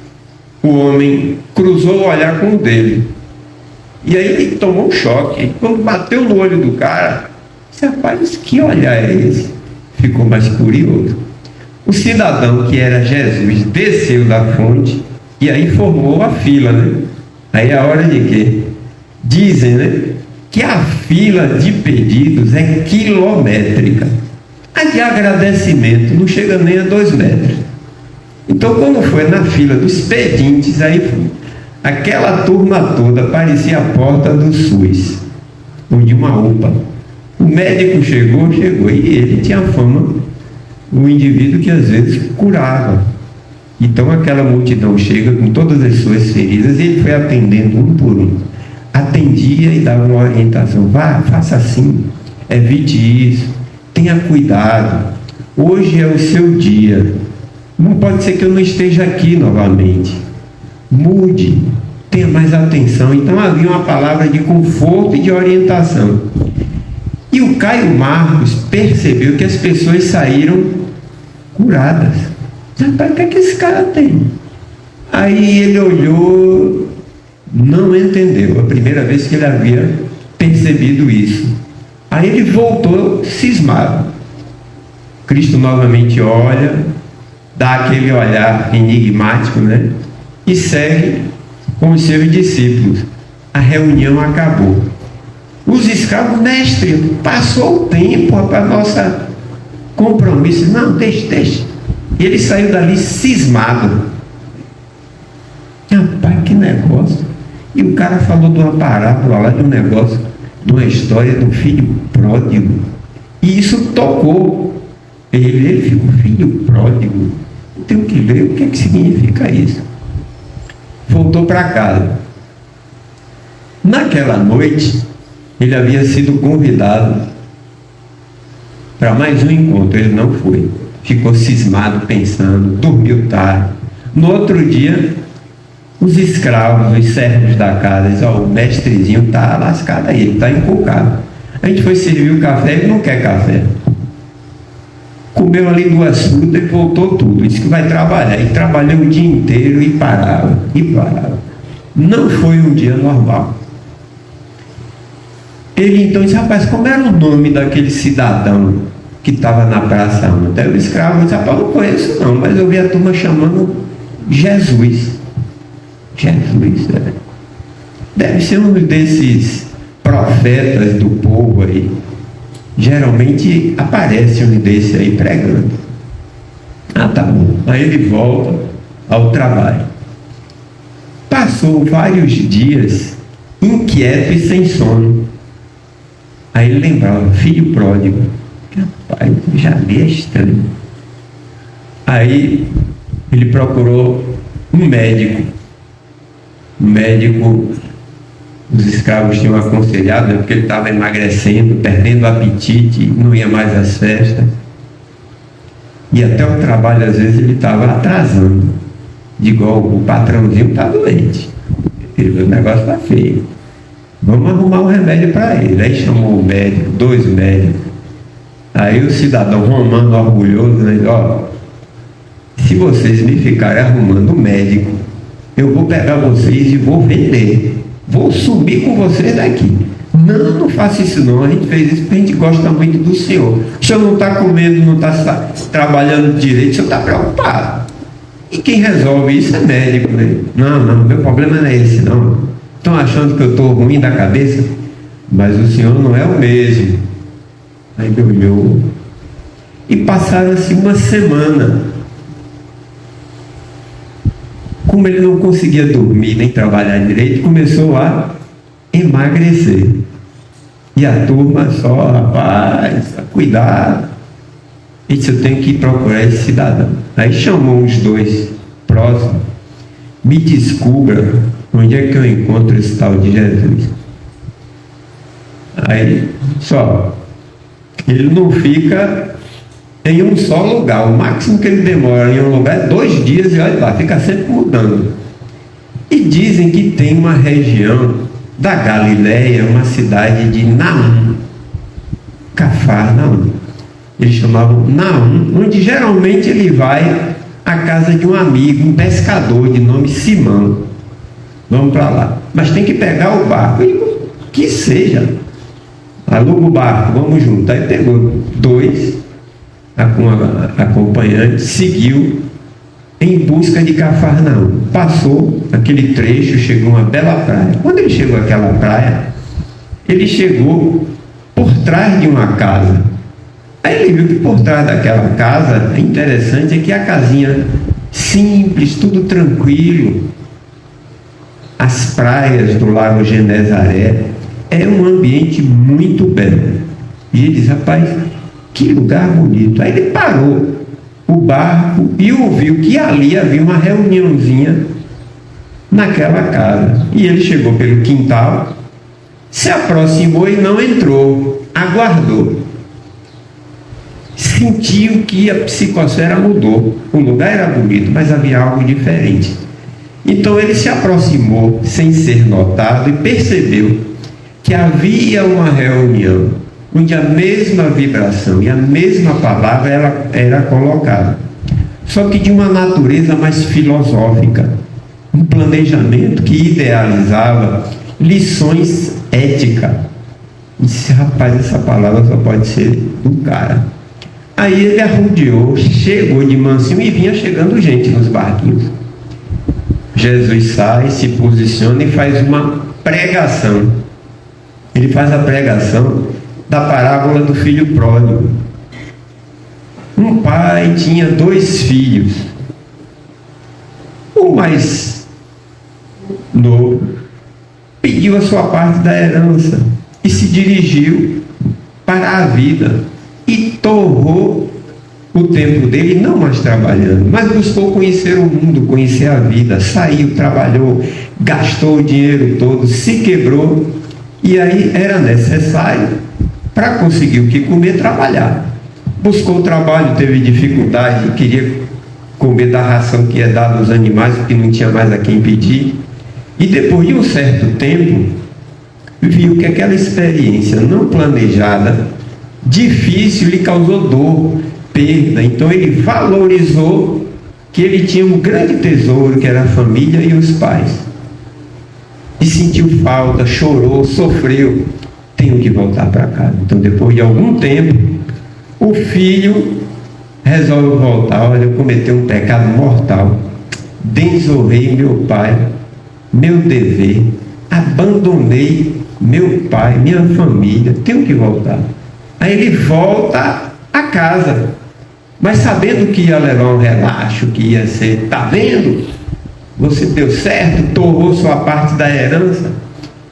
o homem cruzou o olhar com o dele. E aí ele tomou um choque. E quando bateu no olho do cara, disse, rapaz, que olhar é esse? Ficou mais curioso. O cidadão, que era Jesus, desceu da fonte e aí formou a fila, né? Aí a hora de quê? Dizem, né, que a fila de pedidos é quilométrica. A de agradecimento não chega nem a 2 metros. Então, quando foi na fila dos pedintes, aí aquela turma toda parecia a porta do SUS, ou de uma UPA. O médico chegou, e ele tinha fama, o indivíduo que às vezes curava. Então, aquela multidão chega com todas as suas feridas e ele foi atendendo um por um. Atendia e dava uma orientação, vá, faça assim, evite isso, tenha cuidado, hoje é o seu dia, não pode ser que eu não esteja aqui novamente, mude, tenha mais atenção. Então havia uma palavra de conforto e de orientação. E o Caio Marcos percebeu que as pessoas saíram curadas. Rapaz, o que é que esse cara tem? Aí ele olhou, não entendeu, a primeira vez que ele havia percebido isso. Aí ele voltou cismado. Cristo novamente olha, dá aquele olhar enigmático, né? E segue com os seus discípulos. A reunião acabou. Os escravos, mestre, passou o tempo para nossa compromisso. Não, deixa. E ele saiu dali cismado. Rapaz, que negócio. E o cara falou de uma parábola lá, de um negócio, de uma história do filho pródigo. E isso tocou ele. Ele ficou, filho pródigo. Eu tenho que ler o que é que significa isso. Voltou para casa. Naquela noite, ele havia sido convidado para mais um encontro. Ele não foi. Ficou cismado, pensando, dormiu tarde. No outro dia, os escravos, os servos da casa, dizem, o mestrezinho está lascado aí, ele está encucado. A gente foi servir o café, ele não quer café. Comeu ali 2 frutas e voltou tudo. Disse que vai trabalhar. E trabalhou o dia inteiro e parava, e parava. Não foi um dia normal. Ele então disse, rapaz, como era o nome daquele cidadão que estava na praça ontem? Aí o escravo disse, rapaz, eu não conheço não, mas eu vi a turma chamando Jesus. Jesus, né? Deve ser um desses profetas do povo aí. Geralmente aparece um desse aí pregando. Ah, tá bom. Aí ele volta ao trabalho. Passou vários dias inquieto e sem sono. Aí ele lembrava, filho pródigo. Rapaz, já li, é estranho. Aí ele procurou um médico. O médico, os escravos tinham aconselhado, né, porque ele estava emagrecendo, perdendo o apetite, não ia mais às festas. E até o trabalho, às vezes, ele estava atrasando. Digo, o patrãozinho está doente. O negócio está feio. Vamos arrumar um remédio para ele. Aí chamou o médico, 2 médicos. Aí o cidadão romano, orgulhoso, né, ó, se vocês me ficarem arrumando um médico, eu vou pegar vocês e vou vender. Vou sumir com vocês daqui. Não, não faça isso não. A gente fez isso porque a gente gosta muito do senhor. O senhor não está comendo, não está trabalhando direito, o senhor está preocupado. E quem resolve isso é médico, né? Não, meu problema não é esse não. Estão achando que eu estou ruim da cabeça? Mas o senhor não é o mesmo. Aí ele olhou. E passaram-se uma semana. Como ele não conseguia dormir nem trabalhar direito, começou a emagrecer. E a turma só, rapaz, cuidado. E disse, eu tenho que ir procurar esse cidadão. Aí chamou os 2 próximos. Me descubra onde é que eu encontro esse tal de Jesus. Aí, só, ele não fica em um só lugar. O máximo que ele demora em um lugar é 2 dias e olha lá, fica sempre mudando. E dizem que tem uma região da Galileia, uma cidade de Naum, Cafarnaum. Eles chamavam Naum, onde geralmente ele vai à casa de um amigo, um pescador de nome Simão. Vamos para lá. Mas tem que pegar o barco. Que seja. Aluga o barco, vamos junto. Aí pegou 2 acompanhantes, seguiu em busca de Cafarnaum. Passou aquele trecho, chegou a uma bela praia. Quando ele chegou àquela praia, ele chegou por trás de uma casa. Aí ele viu que por trás daquela casa, é interessante, é que a casinha simples, tudo tranquilo, as praias do Lago Genezaré, é um ambiente muito belo. E ele diz, rapaz, que lugar bonito. Aí ele parou o barco e ouviu que ali havia uma reuniãozinha naquela casa. E ele chegou pelo quintal, se aproximou e não entrou, aguardou. Sentiu que a psicosfera mudou. O lugar era bonito, mas havia algo diferente. Então ele se aproximou sem ser notado e percebeu que havia uma reunião onde a mesma vibração e a mesma palavra era colocada, só que de uma natureza mais filosófica, um planejamento que idealizava lições éticas. E disse, rapaz, essa palavra só pode ser do cara. Aí ele arrodeou, chegou de mansinho e vinha chegando gente nos barquinhos. Jesus sai, se posiciona e faz uma pregação. Ele faz a pregação da parábola do filho pródigo. Um pai tinha 2 filhos. O mais novo pediu a sua parte da herança e se dirigiu para a vida e torrou o tempo dele não mais trabalhando, mas buscou conhecer o mundo, conhecer a vida. Saiu, trabalhou, gastou o dinheiro todo, se quebrou, e aí era necessário, para conseguir o que comer, trabalhar. Buscou trabalho, teve dificuldade, queria comer da ração que é dada aos animais, porque não tinha mais a quem pedir. E depois de um certo tempo, viu que aquela experiência não planejada, difícil, lhe causou dor, perda. Então ele valorizou que ele tinha um grande tesouro, que era a família e os pais. E sentiu falta, chorou, sofreu. Tenho que voltar para casa. Então, depois de algum tempo, o filho resolve voltar. Olha, eu cometi um pecado mortal, desonrei meu pai, meu dever, abandonei meu pai, minha família, tenho que voltar. Aí ele volta a casa, mas sabendo que ia levar um relaxo, que ia ser, tá vendo? Você deu certo, torrou sua parte da herança.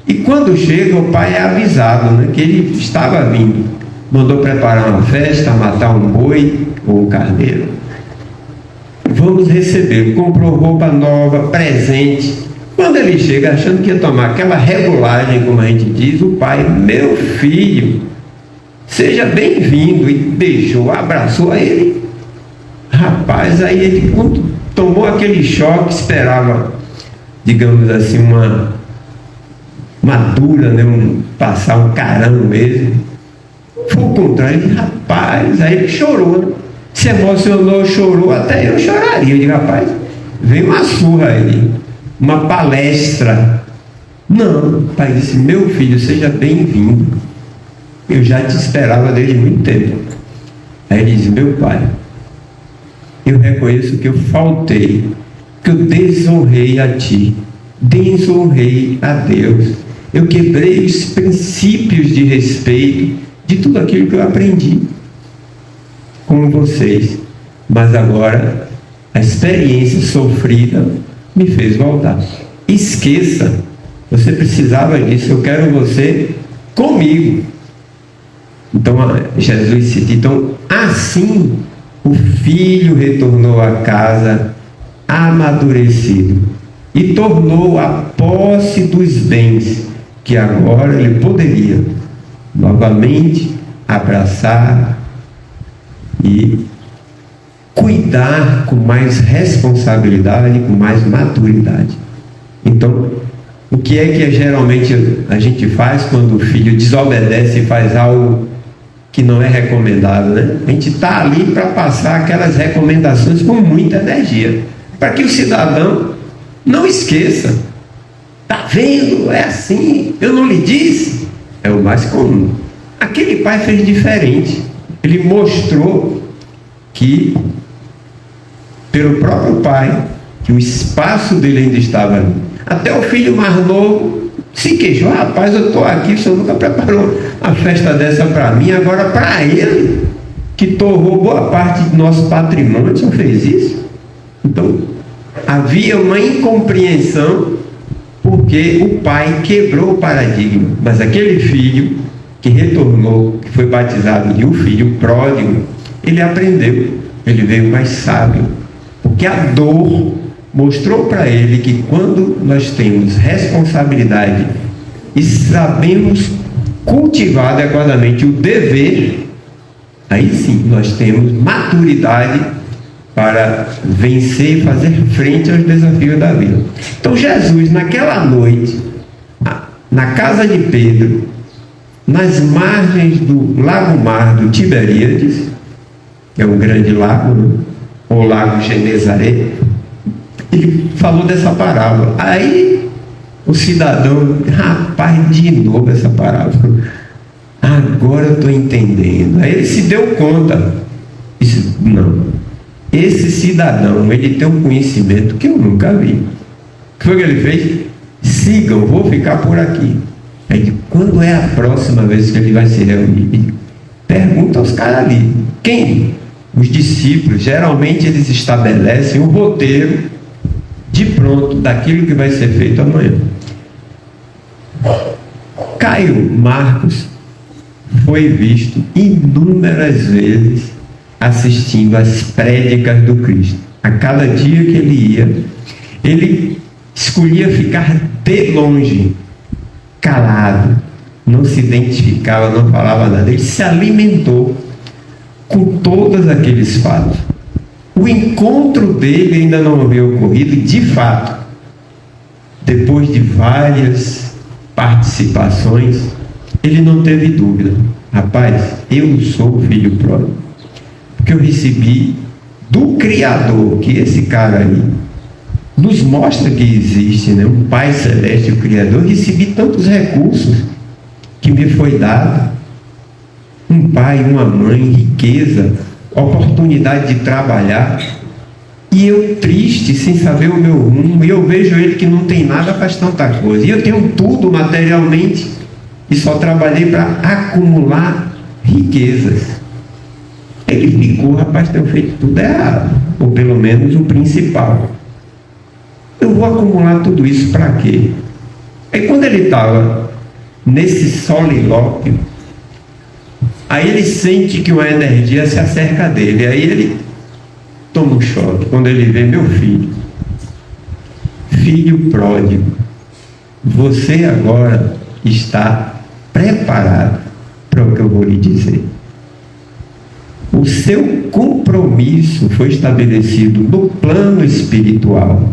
E quando chega, o pai é avisado, né, que ele estava vindo. Mandou preparar uma festa, matar um boi ou um carneiro. Vamos receber. Comprou roupa nova, presente. Quando ele chega, achando que ia tomar aquela regulagem, como a gente diz, o pai, meu filho, seja bem-vindo, e beijou, abraçou a ele. Rapaz, aí ele, quando tomou aquele choque, esperava, digamos assim, uma dura, né? Passar um carão mesmo. Foi o contrário, rapaz, aí ele chorou, né? Se emocionou, chorou, até eu choraria. Eu digo, rapaz, veio uma surra aí, uma palestra. Não, o pai disse, meu filho, seja bem-vindo. Eu já te esperava desde muito tempo. Aí ele disse, meu pai, eu reconheço que eu faltei, que eu desonrei a ti, desonrei a Deus. Eu quebrei os princípios de respeito de tudo aquilo que eu aprendi com vocês. Mas agora a experiência sofrida me fez voltar. Esqueça, você precisava disso, eu quero você comigo. Então Jesus cita, então assim o filho retornou à casa amadurecido e tornou a posse dos bens que agora ele poderia novamente abraçar e cuidar com mais responsabilidade, com mais maturidade. Então, o que é que geralmente a gente faz quando o filho desobedece e faz algo que não é recomendado, né? A gente está ali para passar aquelas recomendações com muita energia, para que o cidadão não esqueça. Está vendo? É assim, eu não lhe disse. É o mais comum. Aquele pai fez diferente. Ele mostrou que, pelo próprio pai, que o espaço dele ainda estava ali. Até o filho mais novo se queixou, rapaz, eu estou aqui, o senhor nunca preparou uma festa dessa para mim, agora para ele, que torrou boa parte do nosso patrimônio, o senhor fez isso? Então, havia uma incompreensão, porque o pai quebrou o paradigma. Mas aquele filho que retornou, que foi batizado de um filho pródigo, ele aprendeu, ele veio mais sábio, porque a dor mostrou para ele que quando nós temos responsabilidade e sabemos cultivar adequadamente o dever, aí sim nós temos maturidade para vencer e fazer frente aos desafios da vida. Então Jesus, naquela noite, na casa de Pedro, nas margens do Lago Mar do Tiberíades, que é um grande lago, né? O Lago Genezaré, ele falou dessa parábola. Aí o cidadão, rapaz, de novo essa parábola, agora eu estou entendendo. Aí ele se deu conta, disse, não, esse cidadão, ele tem um conhecimento que eu nunca vi. O que foi que ele fez? Sigam, vou ficar por aqui. Aí, quando é a próxima vez que ele vai se reunir? Pergunta aos caras ali. Quem? Os discípulos. Geralmente eles estabelecem um roteiro de pronto daquilo que vai ser feito amanhã. Caio Marcos foi visto inúmeras vezes assistindo às prédicas do Cristo. A cada dia que ele ia, ele escolhia ficar de longe, calado, não se identificava, não falava nada. Ele se alimentou com todos aqueles fatos. O encontro dele ainda não havia ocorrido, de fato, depois de várias participações, ele não teve dúvida. Rapaz, eu sou o filho pródigo, porque eu recebi do Criador, que esse cara aí nos mostra que existe, né? Um Pai Celeste, o Criador. Eu recebi tantos recursos que me foi dado, um pai, uma mãe, riqueza, oportunidade de trabalhar, e eu triste, sem saber o meu rumo, e eu vejo ele que não tem nada, faz tanta coisa, e eu tenho tudo materialmente, e só trabalhei para acumular riquezas. Ele ficou, rapaz, tenho feito tudo errado, ou pelo menos o principal. Eu vou acumular tudo isso para quê? Aí quando ele estava nesse solilóquio, aí ele sente que uma energia se acerca dele, aí ele toma um choque, quando ele vê: meu filho, filho pródigo, você agora está preparado para o que eu vou lhe dizer. O seu compromisso foi estabelecido no plano espiritual,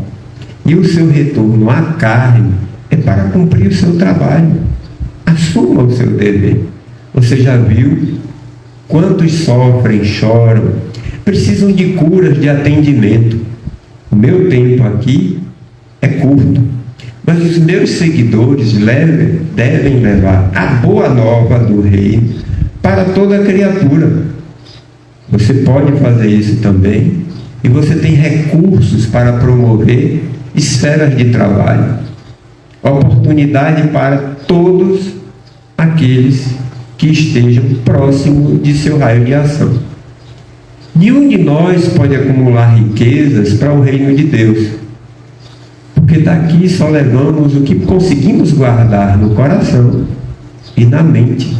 e o seu retorno à carne é para cumprir o seu trabalho. Assuma o seu dever. Você já viu quantos sofrem, choram, precisam de curas, de atendimento. O meu tempo aqui é curto, mas os meus seguidores devem levar a boa nova do reino para toda criatura. Você pode fazer isso também, e você tem recursos para promover esferas de trabalho, oportunidade para todos aqueles que estejam próximos de seu raio de ação. Nenhum de nós pode acumular riquezas para o reino de Deus, porque daqui só levamos o que conseguimos guardar no coração e na mente.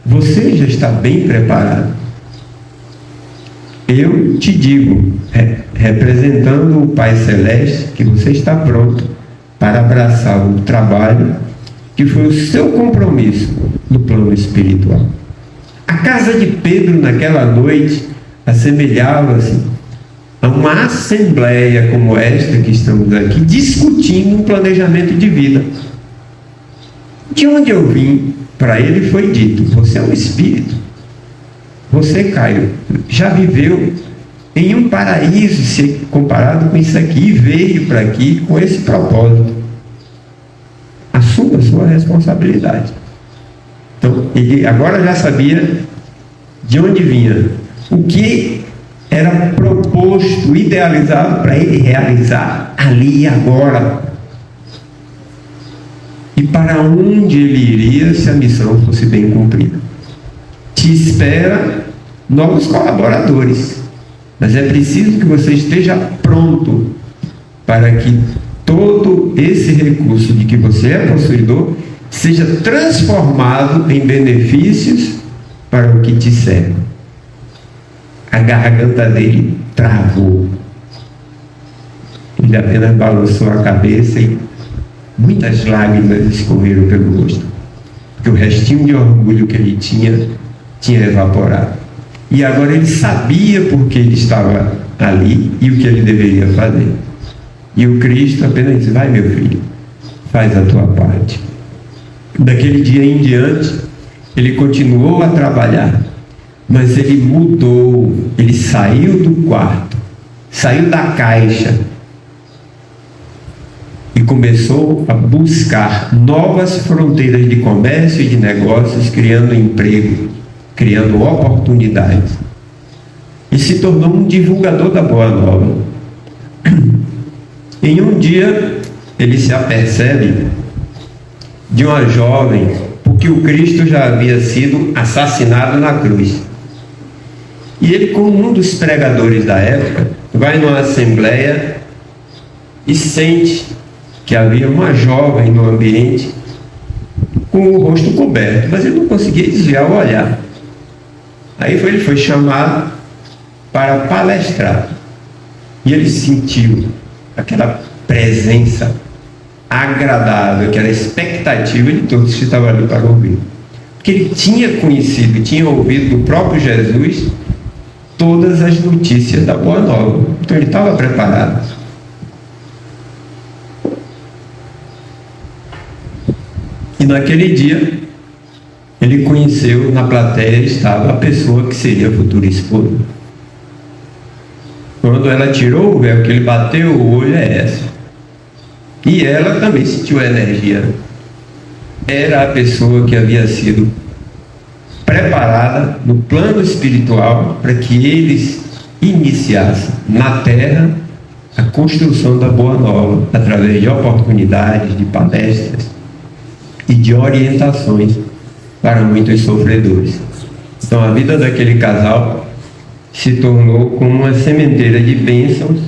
Você já está bem preparado. Eu te digo, representando o Pai Celeste, que você está pronto para abraçar o trabalho que foi o seu compromisso no plano espiritual. A casa de Pedro naquela noite assemelhava-se a uma assembleia como esta que estamos aqui, discutindo um planejamento de vida. De onde eu vim, para ele foi dito: você é um espírito. Você, Caio, já viveu em um paraíso, se comparado com isso aqui, e veio para aqui com esse propósito. Assuma a sua responsabilidade. Então, ele agora já sabia de onde vinha, o que era proposto, idealizado para ele realizar ali e agora, e para onde ele iria se a missão fosse bem cumprida. Te espera novos colaboradores, mas é preciso que você esteja pronto para que todo esse recurso de que você é possuidor seja transformado em benefícios para o que te serve. A garganta dele travou. Ele apenas balançou a cabeça e muitas lágrimas escorreram pelo rosto, porque o restinho de orgulho que ele tinha evaporado. E agora ele sabia por que ele estava ali e o que ele deveria fazer. E o Cristo apenas disse: vai, meu filho, faz a tua parte. Daquele dia em diante, ele continuou a trabalhar, mas ele mudou, ele saiu do quarto, saiu da caixa e começou a buscar novas fronteiras de comércio e de negócios, criando emprego, criando oportunidades, e se tornou um divulgador da Boa Nova. Em um dia, ele se apercebe de uma jovem, porque o Cristo já havia sido assassinado na cruz. E ele, como um dos pregadores da época, vai numa assembleia e sente que havia uma jovem no ambiente com o rosto coberto, mas ele não conseguia desviar o olhar. Aí ele foi chamado para palestrar, e ele sentiu aquela presença agradável, aquela expectativa de todos que estavam ali para ouvir, porque ele tinha conhecido, tinha ouvido do próprio Jesus todas as notícias da Boa Nova, então ele estava preparado. E naquele dia, ele conheceu, na plateia estava a pessoa que seria a futura esposa. Quando ela tirou o véu, que ele bateu o olho, é essa. E ela também sentiu a energia. Era a pessoa que havia sido preparada no plano espiritual para que eles iniciassem na terra a construção da Boa Nova, através de oportunidades, de palestras e de orientações para muitos sofredores. Então a vida daquele casal se tornou como uma sementeira de bênçãos,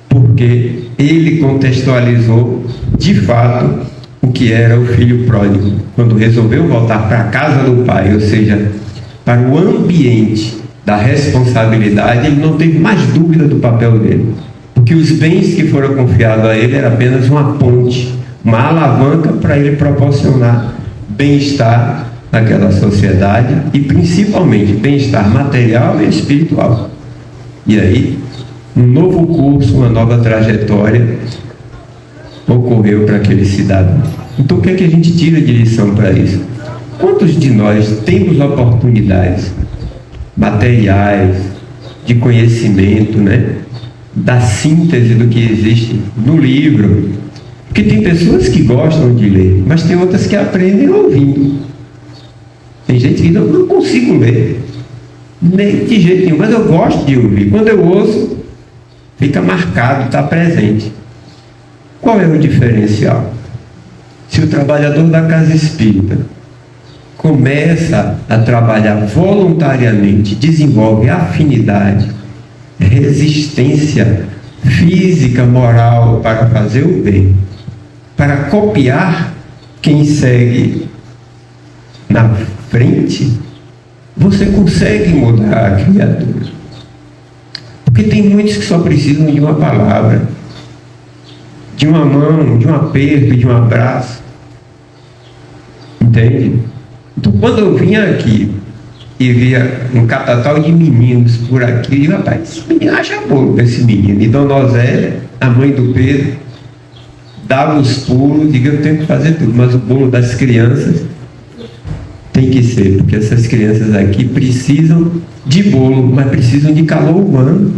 porque ele contextualizou de fato o que era o filho pródigo, quando resolveu voltar para a casa do pai, ou seja, para o ambiente da responsabilidade. Ele não teve mais dúvida do papel dele, porque os bens que foram confiados a ele era apenas uma ponte, uma alavanca para ele proporcionar bem-estar naquela sociedade e principalmente bem-estar material e espiritual. E aí, um novo curso, uma nova trajetória ocorreu para aquele cidadão. Então o que é que a gente tira de lição para isso? Quantos de nós temos oportunidades materiais, de conhecimento, né? Da síntese do que existe no livro? Porque tem pessoas que gostam de ler, mas tem outras que aprendem ouvindo. Tem gente que não consigo ler, nem de jeito nenhum, mas eu gosto de ouvir. Quando eu ouço, fica marcado, está presente. Qual é o diferencial? Se o trabalhador da casa espírita começa a trabalhar voluntariamente, desenvolve afinidade, resistência física, moral para fazer o bem, para copiar quem segue na frente, você consegue mudar a criatura. Porque tem muitos que só precisam de uma palavra, de uma mão, de um aperto, de um abraço. Entende? Então, quando eu vinha aqui e via um catatal de meninos por aqui, eu digo, rapaz, esse menino acha bolo para esse menino. E Dona Osélia, a mãe do Pedro, dava os pulos, diga, eu tenho que fazer tudo, mas o bolo das crianças tem que ser, porque essas crianças aqui precisam de bolo, mas precisam de calor humano.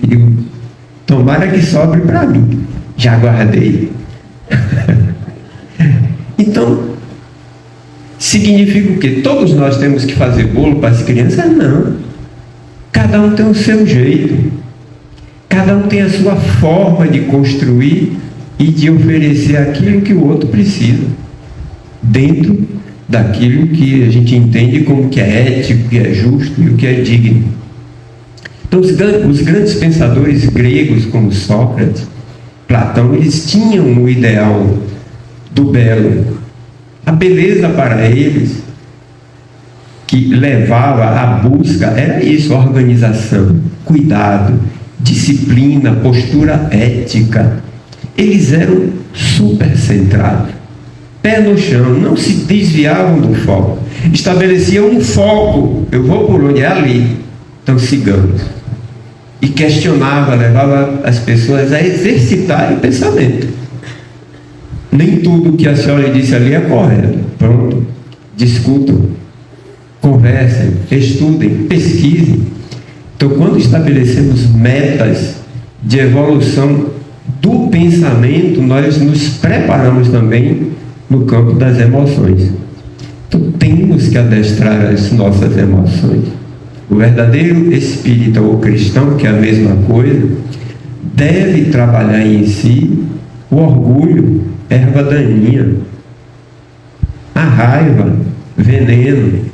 Eu digo, tomara que sobre para mim. Já guardei. Então, significa o quê? Todos nós temos que fazer bolo para as crianças? Não. Cada um tem o seu jeito. Cada um tem a sua forma de construir e de oferecer aquilo que o outro precisa, dentro daquilo que a gente entende como que é ético, que é justo e o que é digno. Então, os grandes pensadores gregos, como Sócrates, Platão, eles tinham o ideal do belo. A beleza para eles, que levava à busca, era isso: organização, cuidado, disciplina, postura ética. Eles eram super centrados, pé no chão, não se desviavam do foco, estabeleciam um foco. Eu vou por onde é ali, então sigamos. E questionava, levava as pessoas a exercitarem o pensamento. Nem tudo que a senhora disse ali é correto. Pronto, discutam, conversem, estudem, pesquisem. Então, quando estabelecemos metas de evolução do pensamento, nós nos preparamos também no campo das emoções. Então, temos que adestrar as nossas emoções. O verdadeiro espírita ou cristão, que é a mesma coisa, deve trabalhar em si o orgulho, erva daninha, a raiva, veneno,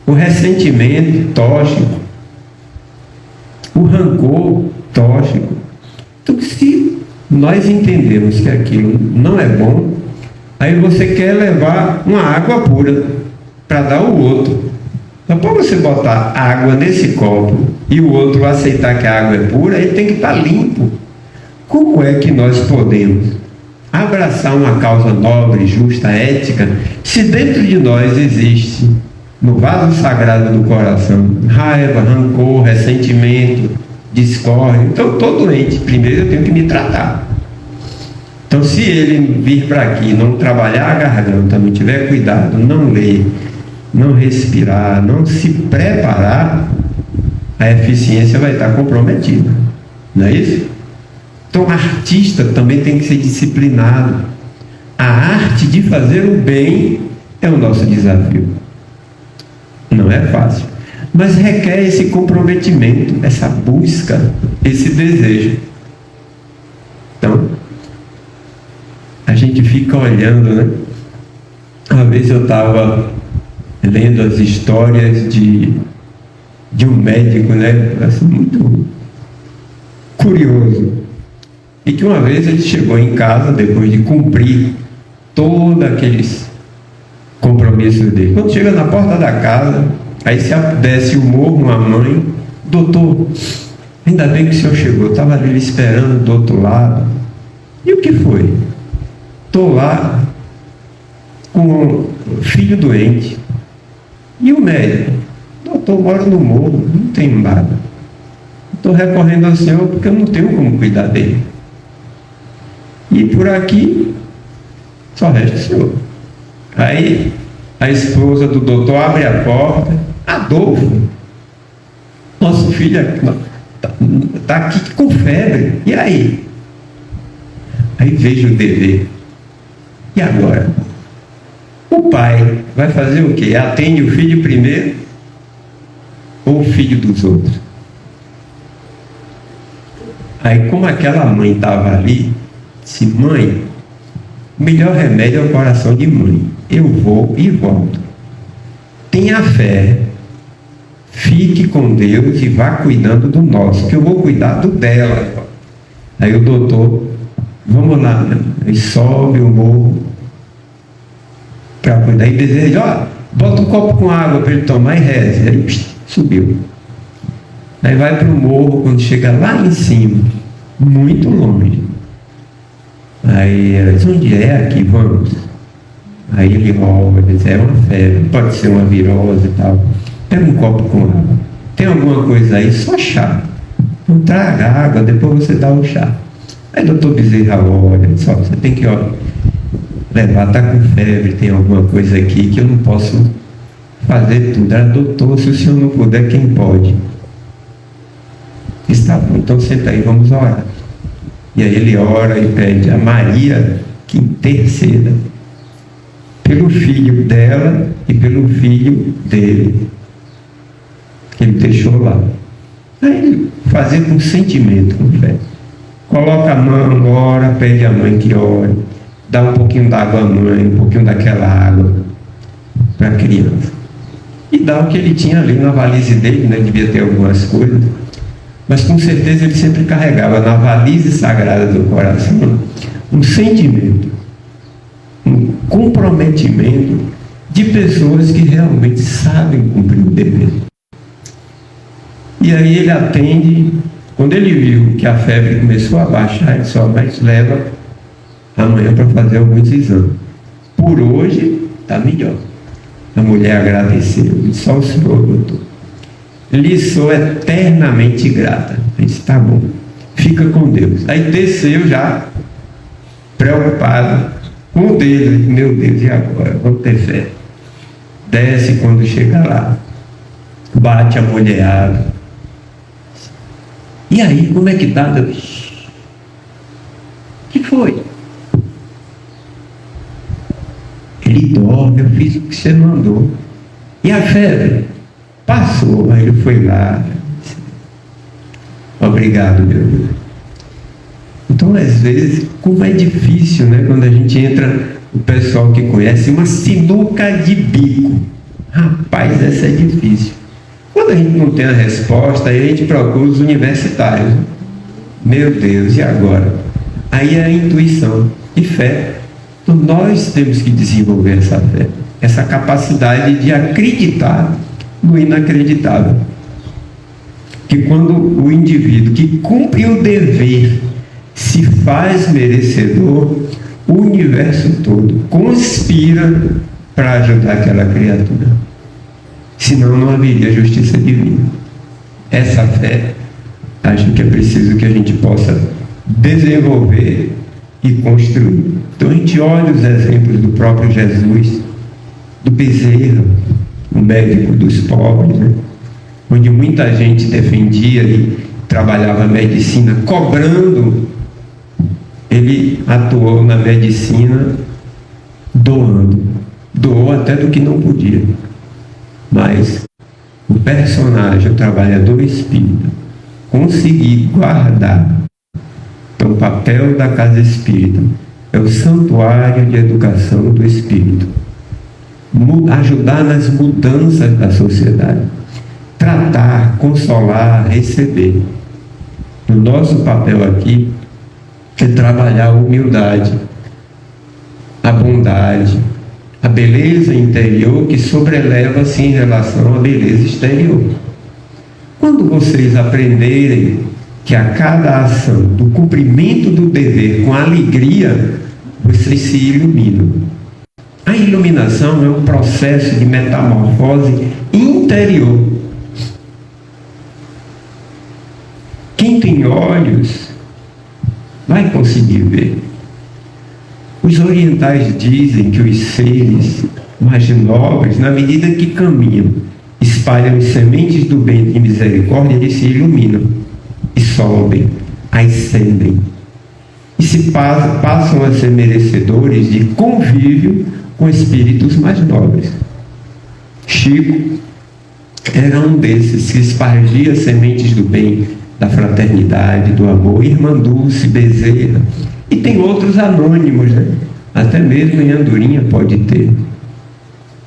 o ressentimento, tóxico, o rancor, tóxico. Então, se nós entendemos que aquilo não é bom, aí você quer levar uma água pura para dar ao outro. Mas para você botar água nesse copo e o outro aceitar que a água é pura, ele tem que estar limpo. Como é que nós podemos abraçar uma causa nobre, justa, ética, se dentro de nós existe, no vaso sagrado do coração, raiva, rancor, ressentimento, discórdia? Então eu estou doente, primeiro eu tenho que me tratar. Então, se ele vir para aqui, não trabalhar a garganta, não tiver cuidado, não ler, não respirar, não se preparar, a eficiência vai estar comprometida. Não é isso? Então, o artista também tem que ser disciplinado. A arte de fazer o bem é o nosso desafio. Não é fácil, mas requer esse comprometimento, essa busca, esse desejo. Então, a gente fica olhando, né? Uma vez eu estava lendo as histórias de um médico, né? Assim, muito curioso. E que uma vez ele chegou em casa, depois de cumprir todos aqueles compromissos dele. Quando chega na porta da casa, aí se desce o morro, uma mãe: doutor, ainda bem que o senhor chegou, estava ali esperando do outro lado. E o que foi? Estou lá com um filho doente. E o médico: doutor, moro no morro, não tenho nada. Estou recorrendo ao senhor porque eu não tenho como cuidar dele. E por aqui só resta o senhor. Aí a esposa do doutor abre a porta: Adolfo, nosso filho está aqui com febre. E aí? Aí vejo o dever. E agora? O pai vai fazer o quê? Atende o filho primeiro ou o filho dos outros? Aí, como aquela mãe estava ali, disse: mãe, o melhor remédio é o coração de mãe. Eu vou e volto. Tenha fé, fique com Deus e vá cuidando do nosso, que eu vou cuidar do dela. Aí o doutor: vamos lá, né? Aí sobe o morro para cuidar e deseja: ó, bota um copo com água para ele tomar e reze. Aí subiu. Aí vai para o morro, quando chega lá em cima, muito longe. Aí ela diz: onde é aqui? Vamos. Aí ele olha, diz: é uma febre, pode ser uma virose e tal. Pega um copo com água. Tem alguma coisa aí? Só chá. Então traga água, depois você dá o chá. Aí o doutor Bezerra olha, diz: ó, você tem que levar, está com febre, tem alguma coisa aqui que eu não posso fazer tudo. Ah, doutor, se o senhor não puder, quem pode? Está bom, então senta aí, vamos orar. E aí ele ora e pede a Maria que interceda pelo filho dela e pelo filho dele, que ele deixou lá. Aí ele fazer com sentimento, com fé. Coloca a mão, ora, pede a mãe que ore, dá um pouquinho d'água à mãe, um pouquinho daquela água para a criança. E dá o que ele tinha ali na valise dele, né? Devia ter algumas coisas. Mas com certeza ele sempre carregava na valise sagrada do coração um sentimento, um comprometimento de pessoas que realmente sabem cumprir o dever. E aí ele atende. Quando ele viu que a febre começou a baixar, ele só: mas leva amanhã para fazer alguns exames. Por hoje está melhor. A mulher agradeceu: só o senhor, doutor. Lhe sou eternamente grata. Ele disse: tá bom, fica com Deus. Aí desceu já, preocupado com o dedo. Meu Deus, e agora? Vamos ter fé. Desce, quando chega lá, bate a mulherada. E aí, como é que está, Deus? O que foi? Ele dorme, eu fiz o que você mandou. E a febre? Passou. Aí ele foi lá. Obrigado, meu Deus. Então, às vezes, como é difícil, né? Quando a gente entra, o pessoal que conhece, uma sinuca de bico. Rapaz, essa é difícil. Quando a gente não tem a resposta, aí a gente procura os universitários. Meu Deus, e agora? Aí é a intuição e fé. Então, nós temos que desenvolver essa fé, essa capacidade de acreditar no inacreditável. Que quando o indivíduo que cumpre o dever se faz merecedor, o universo todo conspira para ajudar aquela criatura. Senão não haveria justiça divina. Essa fé, acho que é preciso que a gente possa desenvolver e construir. Então a gente olha os exemplos do próprio Jesus, do Bezerra, o médico dos pobres, né? Onde muita gente defendia e trabalhava medicina cobrando. Ele atuou na medicina doou até do que não podia, mas o personagem, o trabalhador espírita, conseguir guardar. Então o papel da casa espírita é o santuário de educação do espírito, ajudar nas mudanças da sociedade, tratar, consolar, receber. O nosso papel aqui é trabalhar a humildade, a bondade, a beleza interior que sobreleva-se em relação à beleza exterior. Quando vocês aprenderem que a cada ação do cumprimento do dever com alegria, vocês se iluminam. A iluminação é um processo de metamorfose interior. Quem tem olhos vai conseguir ver. Os orientais dizem que os seres mais nobres, na medida que caminham, espalham as sementes do bem e misericórdia, eles se iluminam e sobem, ascendem e se passam a ser merecedores de convívio com espíritos mais nobres. Chico era um desses que espargia sementes do bem, da fraternidade, do amor. Irmã Dulce, Bezerra, e tem outros anônimos, né? Até mesmo em Andorinha pode ter.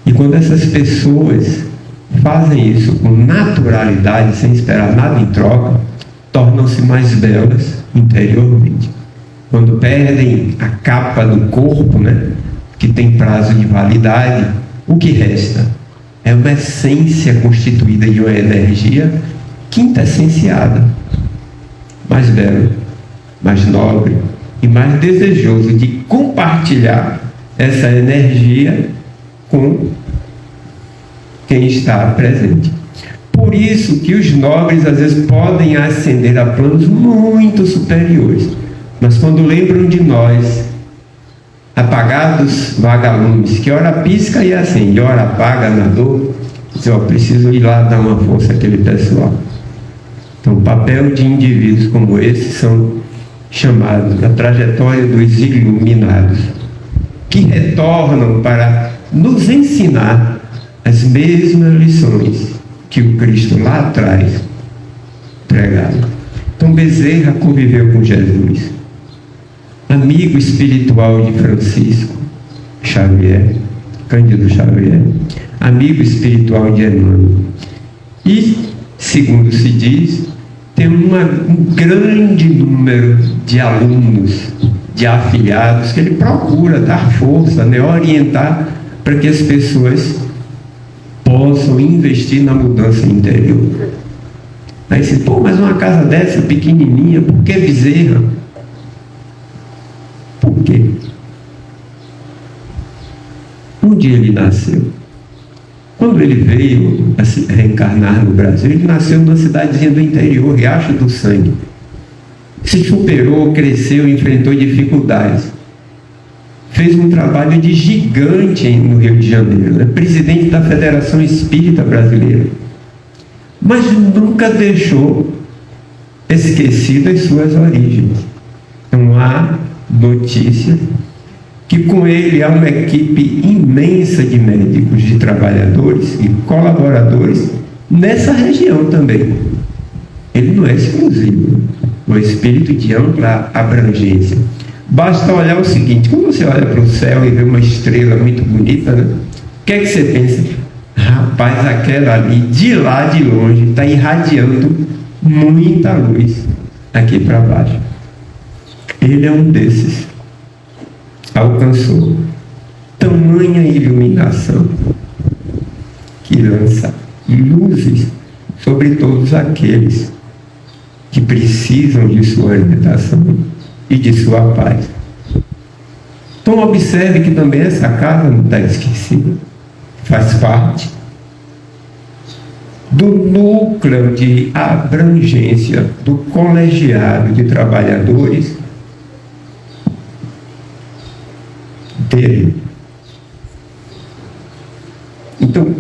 E quando essas pessoas fazem isso com naturalidade, sem esperar nada em troca, tornam-se mais belas interiormente. Quando perdem a capa do corpo, né, que tem prazo de validade, o que resta é uma essência constituída de uma energia quintessenciada, mais bela, mais nobre e mais desejoso de compartilhar essa energia com quem está presente. Por isso que os nobres às vezes podem ascender a planos muito superiores, mas quando lembram de nós, apagados vagalumes, que ora pisca e acende, ora apaga na dor, diz, ó, preciso ir lá dar uma força àquele pessoal. Então, o papel de indivíduos como esses são chamados a trajetória dos iluminados, que retornam para nos ensinar as mesmas lições que o Cristo lá atrás pregava. Então, Bezerra conviveu com Jesus, amigo espiritual de Francisco Xavier, Cândido Xavier, amigo espiritual de Emmanuel. E, segundo se diz, tem um grande número de alunos, de afiliados, que ele procura dar força, né, orientar para que as pessoas possam investir na mudança interior. Aí você, pô, mas uma casa dessa pequenininha, por que Bezerra? Por quê? Onde ele nasceu? Quando ele veio a se reencarnar no Brasil, ele nasceu numa cidadezinha do interior, Riacho do Sangue. Se superou, cresceu, enfrentou dificuldades. Fez um trabalho de gigante no Rio de Janeiro, né? Presidente da Federação Espírita Brasileira. Mas nunca deixou esquecidas suas origens. Então há notícia que com ele há uma equipe imensa de médicos, de trabalhadores e colaboradores nessa região também. Ele não é exclusivo, é um espírito de ampla abrangência. Basta olhar o seguinte, quando você olha para o céu e vê uma estrela muito bonita, né? O que é que você pensa? Rapaz, aquela ali, de lá de longe, está irradiando muita luz aqui para baixo. Ele é um desses. Alcançou tamanha iluminação que lança luzes sobre todos aqueles que precisam de sua orientação e de sua paz. Então observe que também essa casa não está esquecida, faz parte do núcleo de abrangência do colegiado de trabalhadores dele. Então,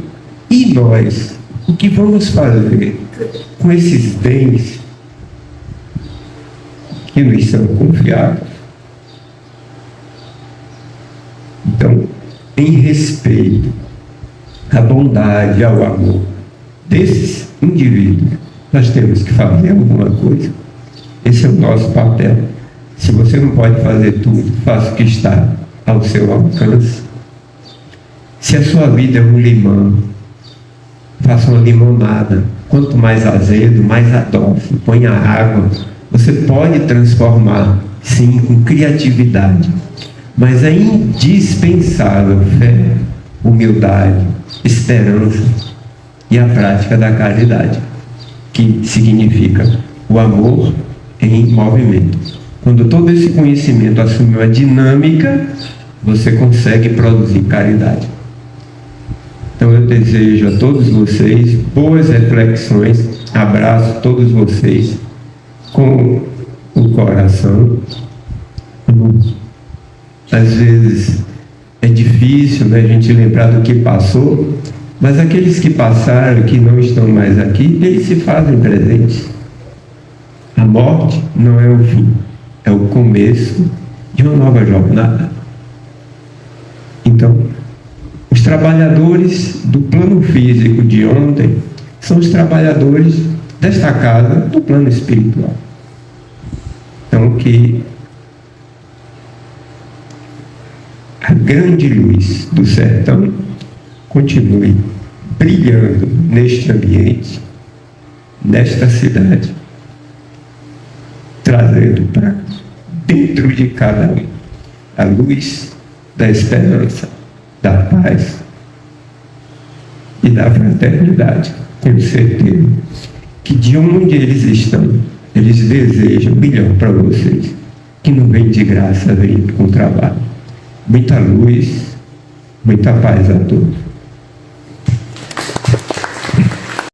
e nós? O que vamos fazer com esses bens que nos são confiados? Então, em respeito à bondade, ao amor desses indivíduos, nós temos que fazer alguma coisa. Esse é o nosso papel. Se você não pode fazer tudo, faça o que está ao seu alcance. Se a sua vida é um limão, faça uma limonada. Quanto mais azedo, mais adoce. Ponha água. Você pode transformar, sim, com criatividade. Mas é indispensável fé, humildade, esperança e a prática da caridade, que significa o amor em movimento. Quando todo esse conhecimento assume uma dinâmica, você consegue produzir caridade. Então eu desejo a todos vocês boas reflexões, abraço todos vocês com o coração. Às vezes é difícil, né, a gente lembrar do que passou, mas aqueles que passaram, que não estão mais aqui, eles se fazem presentes. A morte não é o fim, é o começo de uma nova jornada. Então, os trabalhadores do plano físico de ontem são os trabalhadores desta casa do plano espiritual. Então, que a grande luz do sertão continue brilhando neste ambiente, nesta cidade, trazendo para dentro de cada um a luz da esperança, da paz e da fraternidade. Tenho certeza que de onde eles estão, eles desejam o melhor para vocês, que não vem de graça, vem com trabalho. Muita luz, muita paz a todos.